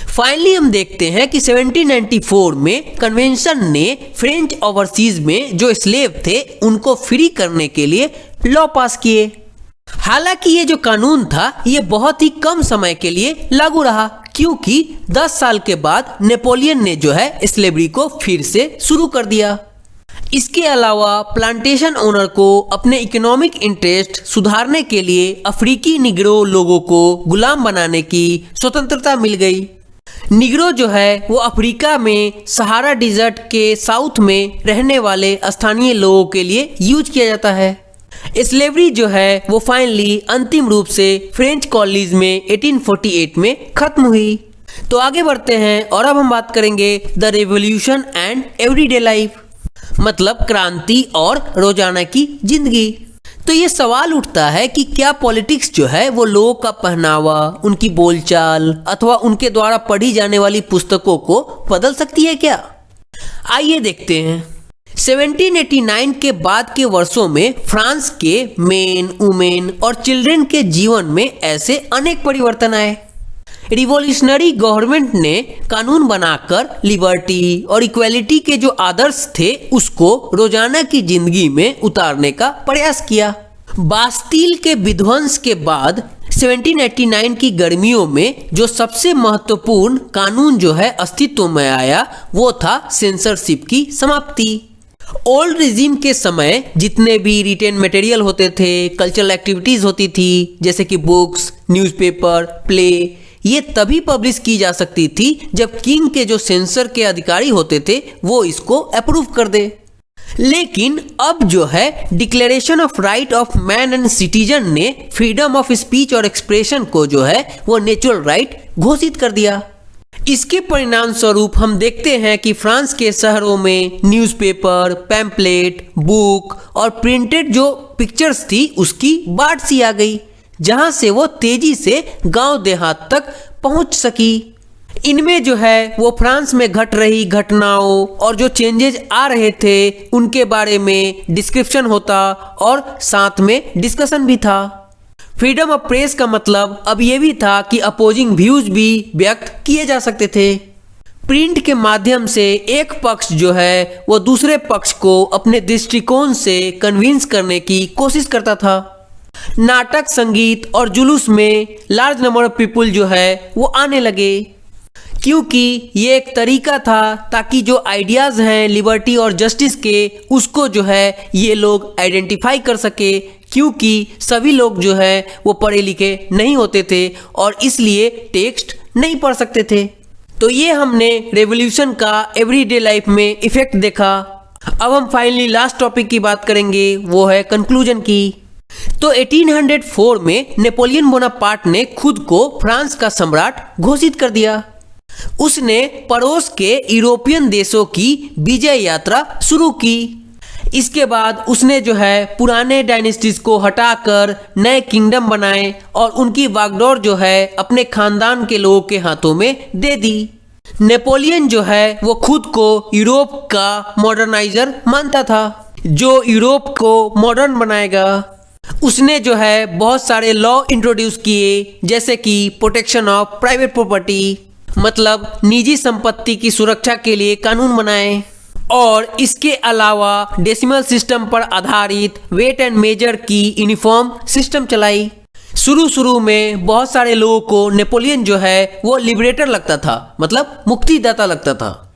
फाइनली हम देखते हैं कि 1794 में कन्वेंशन ने फ्रेंच ओवरसीज में जो स्लेव थे उनको फ्री करने के लिए लॉ पास किए। हालांकि ये जो कानून था ये बहुत ही कम समय के लिए लागू रहा, क्योंकि 10 साल के बाद नेपोलियन ने जो है स्लेवरी को फिर से शुरू कर दिया। इसके अलावा प्लांटेशन ओनर को अपने इकोनॉमिक इंटरेस्ट सुधारने के लिए अफ्रीकी निग्रो लोगों को गुलाम बनाने की स्वतंत्रता मिल गई। निग्रो जो है वो अफ्रीका में सहारा डिजर्ट के साउथ में रहने वाले स्थानीय लोगों के लिए यूज किया जाता है। स्लेवरी जो है वो फाइनली अंतिम रूप से फ्रेंच कॉलोनीज में 1848 में खत्म हुई। तो आगे बढ़ते हैं और अब हम बात करेंगे the revolution and everyday life, मतलब क्रांति और रोजाना की जिंदगी। तो ये सवाल उठता है कि क्या पॉलिटिक्स जो है वो लोगों का पहनावा, उनकी बोलचाल अथवा उनके द्वारा पढ़ी जाने वाली पुस्तकों को बदल सकती है क्या? आइए देखते हैं। 1789 के बाद के वर्षों में फ्रांस के मेन, वुमेन और चिल्ड्रन के जीवन में ऐसे अनेक परिवर्तन आए। रिवॉल्यूशनरी गवर्नमेंट ने कानून बनाकर लिबर्टी और इक्वालिटी के जो आदर्श थे उसको रोजाना की जिंदगी में उतारने का प्रयास किया। बास्टील के विध्वंस के बाद 1789 की गर्मियों में जो सबसे महत्वपूर्ण कानून जो है अस्तित्व में आया वो था सेंसरशिप की समाप्ति। ओल्ड रिजीम के समय जितने भी रिटेन मटेरियल होते थे, कल्चरल एक्टिविटीज होती थी जैसे कि बुक्स, न्यूज़पेपर, प्ले, ये तभी पब्लिश की जा सकती थी जब किंग के जो सेंसर के अधिकारी होते थे वो इसको अप्रूव कर दे। लेकिन अब जो है declaration of right of man and citizen ने फ्रीडम ऑफ स्पीच और एक्सप्रेशन को जो है वो नेचुरल राइट घोषित कर दिया। इसके परिणाम स्वरूप हम देखते हैं कि फ्रांस के शहरों में न्यूज़पेपर, पैम्पलेट, बुक और प्रिंटेड जो पिक्चर्स थी उसकी बाढ़ सी आ गई, जहां से वो तेजी से गांव देहात तक पहुंच सकी। इनमें जो है वो फ्रांस में घट रही घटनाओं और जो चेंजेस आ रहे थे उनके बारे में डिस्क्रिप्शन होता और साथ में डिस्कशन भी था। फ्रीडम ऑफ प्रेस का मतलब अब ये भी था कि अपोजिंग व्यूज भी व्यक्त किए जा सकते थे। प्रिंट के माध्यम से एक पक्ष जो है वो दूसरे पक्ष को अपने दृष्टिकोण से कन्विंस करने की कोशिश करता था। नाटक, संगीत और जुलूस में लार्ज नंबर ऑफ पीपुल जो है वो आने लगे, क्योंकि ये एक तरीका था ताकि जो आइडियाज़ हैं लिबर्टी और जस्टिस के उसको जो है ये लोग आइडेंटिफाई कर सके, क्योंकि सभी लोग जो है वो पढ़े लिखे नहीं होते थे और इसलिए टेक्स्ट नहीं पढ़ सकते थे। तो ये हमने रेवोल्यूशन का एवरीडे लाइफ में इफेक्ट देखा। अब हम फाइनली लास्ट टॉपिक की बात करेंगे, वो है कंक्लूजन की। तो 1804 में नेपोलियन बोनापार्ट ने खुद को फ्रांस का सम्राट घोषित कर दिया। उसने पड़ोस के यूरोपियन देशों की विजय यात्रा शुरू की। इसके बाद उसने जो है पुराने डायनेस्टीज को हटाकर नए किंगडम बनाए और उनकी बागडोर जो है अपने खानदान के लोगों के हाथों में दे दी। नेपोलियन जो है वो खुद को यूरोप का मॉडर्नाइजर मानता था, जो यूरोप को मॉडर्न बनाएगा। उसने जो है बहुत सारे लॉ इंट्रोड्यूस किए, जैसे कि प्रोटेक्शन ऑफ प्राइवेट प्रॉपर्टी, मतलब निजी संपत्ति की सुरक्षा के लिए कानून बनाए, और इसके अलावा डेसिमल सिस्टम पर आधारित वेट एंड मेजर की यूनिफॉर्म सिस्टम चलाई। शुरू में बहुत सारे लोगों को नेपोलियन जो है वो लिबरेटर लगता था, मतलब मुक्तिदाता लगता था,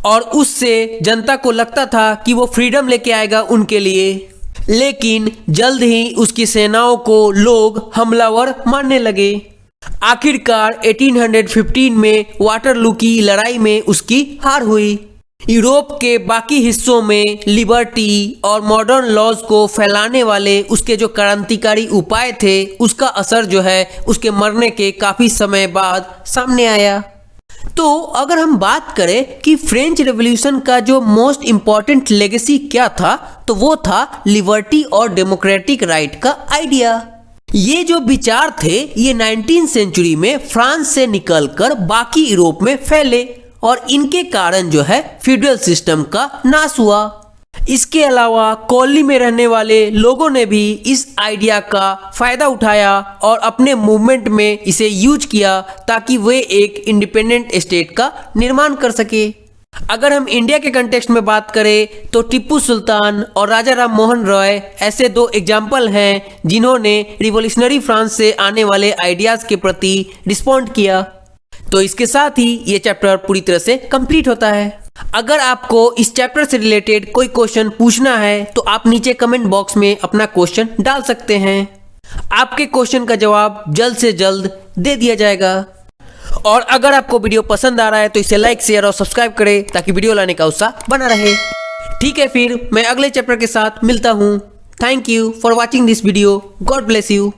और उससे जनता को लगता था कि वो फ्रीडम लेके आएगा उनके लिए। लेकिन जल्द ही उसकी सेनाओं को लोग हमलावर मानने लगे। आखिरकार 1815 में वाटरलू की लड़ाई में उसकी हार हुई। यूरोप के बाकी हिस्सों में लिबर्टी और मॉडर्न लॉज को फैलाने वाले उसके जो क्रांतिकारी उपाय थे उसका असर जो है उसके मरने के काफ़ी समय बाद सामने आया। तो अगर हम बात करें कि फ्रेंच रेवोल्यूशन का जो मोस्ट इम्पॉर्टेंट लेगेसी क्या था, तो वो था लिबर्टी और डेमोक्रेटिक राइट का आइडिया। ये जो विचार थे ये 19वीं सेंचुरी में फ्रांस से निकलकर बाकी यूरोप में फैले और इनके कारण जो है फ्यूडल सिस्टम का नाश हुआ। इसके अलावा कॉलोनी में रहने वाले लोगों ने भी इस आइडिया का फायदा उठाया और अपने मूवमेंट में इसे यूज किया ताकि वे एक इंडिपेंडेंट स्टेट का निर्माण कर सके। अगर हम इंडिया के कंटेक्स्ट में बात करें तो टिप्पू सुल्तान और राजा राम मोहन रॉय ऐसे दो एग्जाम्पल हैं जिन्होंने रिवॉल्यूशनरी फ्रांस से आने वाले आइडियाज़ के प्रति रिस्पॉन्ड किया। तो इसके साथ ही ये चैप्टर पूरी तरह से कंप्लीट होता है। अगर आपको इस चैप्टर से रिलेटेड कोई क्वेश्चन पूछना है तो आप नीचे कमेंट बॉक्स में अपना क्वेश्चन डाल सकते हैं। आपके क्वेश्चन का जवाब जल्द से जल्द दे दिया जाएगा। और अगर आपको वीडियो पसंद आ रहा है तो इसे लाइक, शेयर और सब्सक्राइब करें ताकि वीडियो लाने का उत्साह बना रहे। ठीक है, फिर मैं अगले चैप्टर के साथ मिलता हूँ। Thank you for watching this video. God bless you.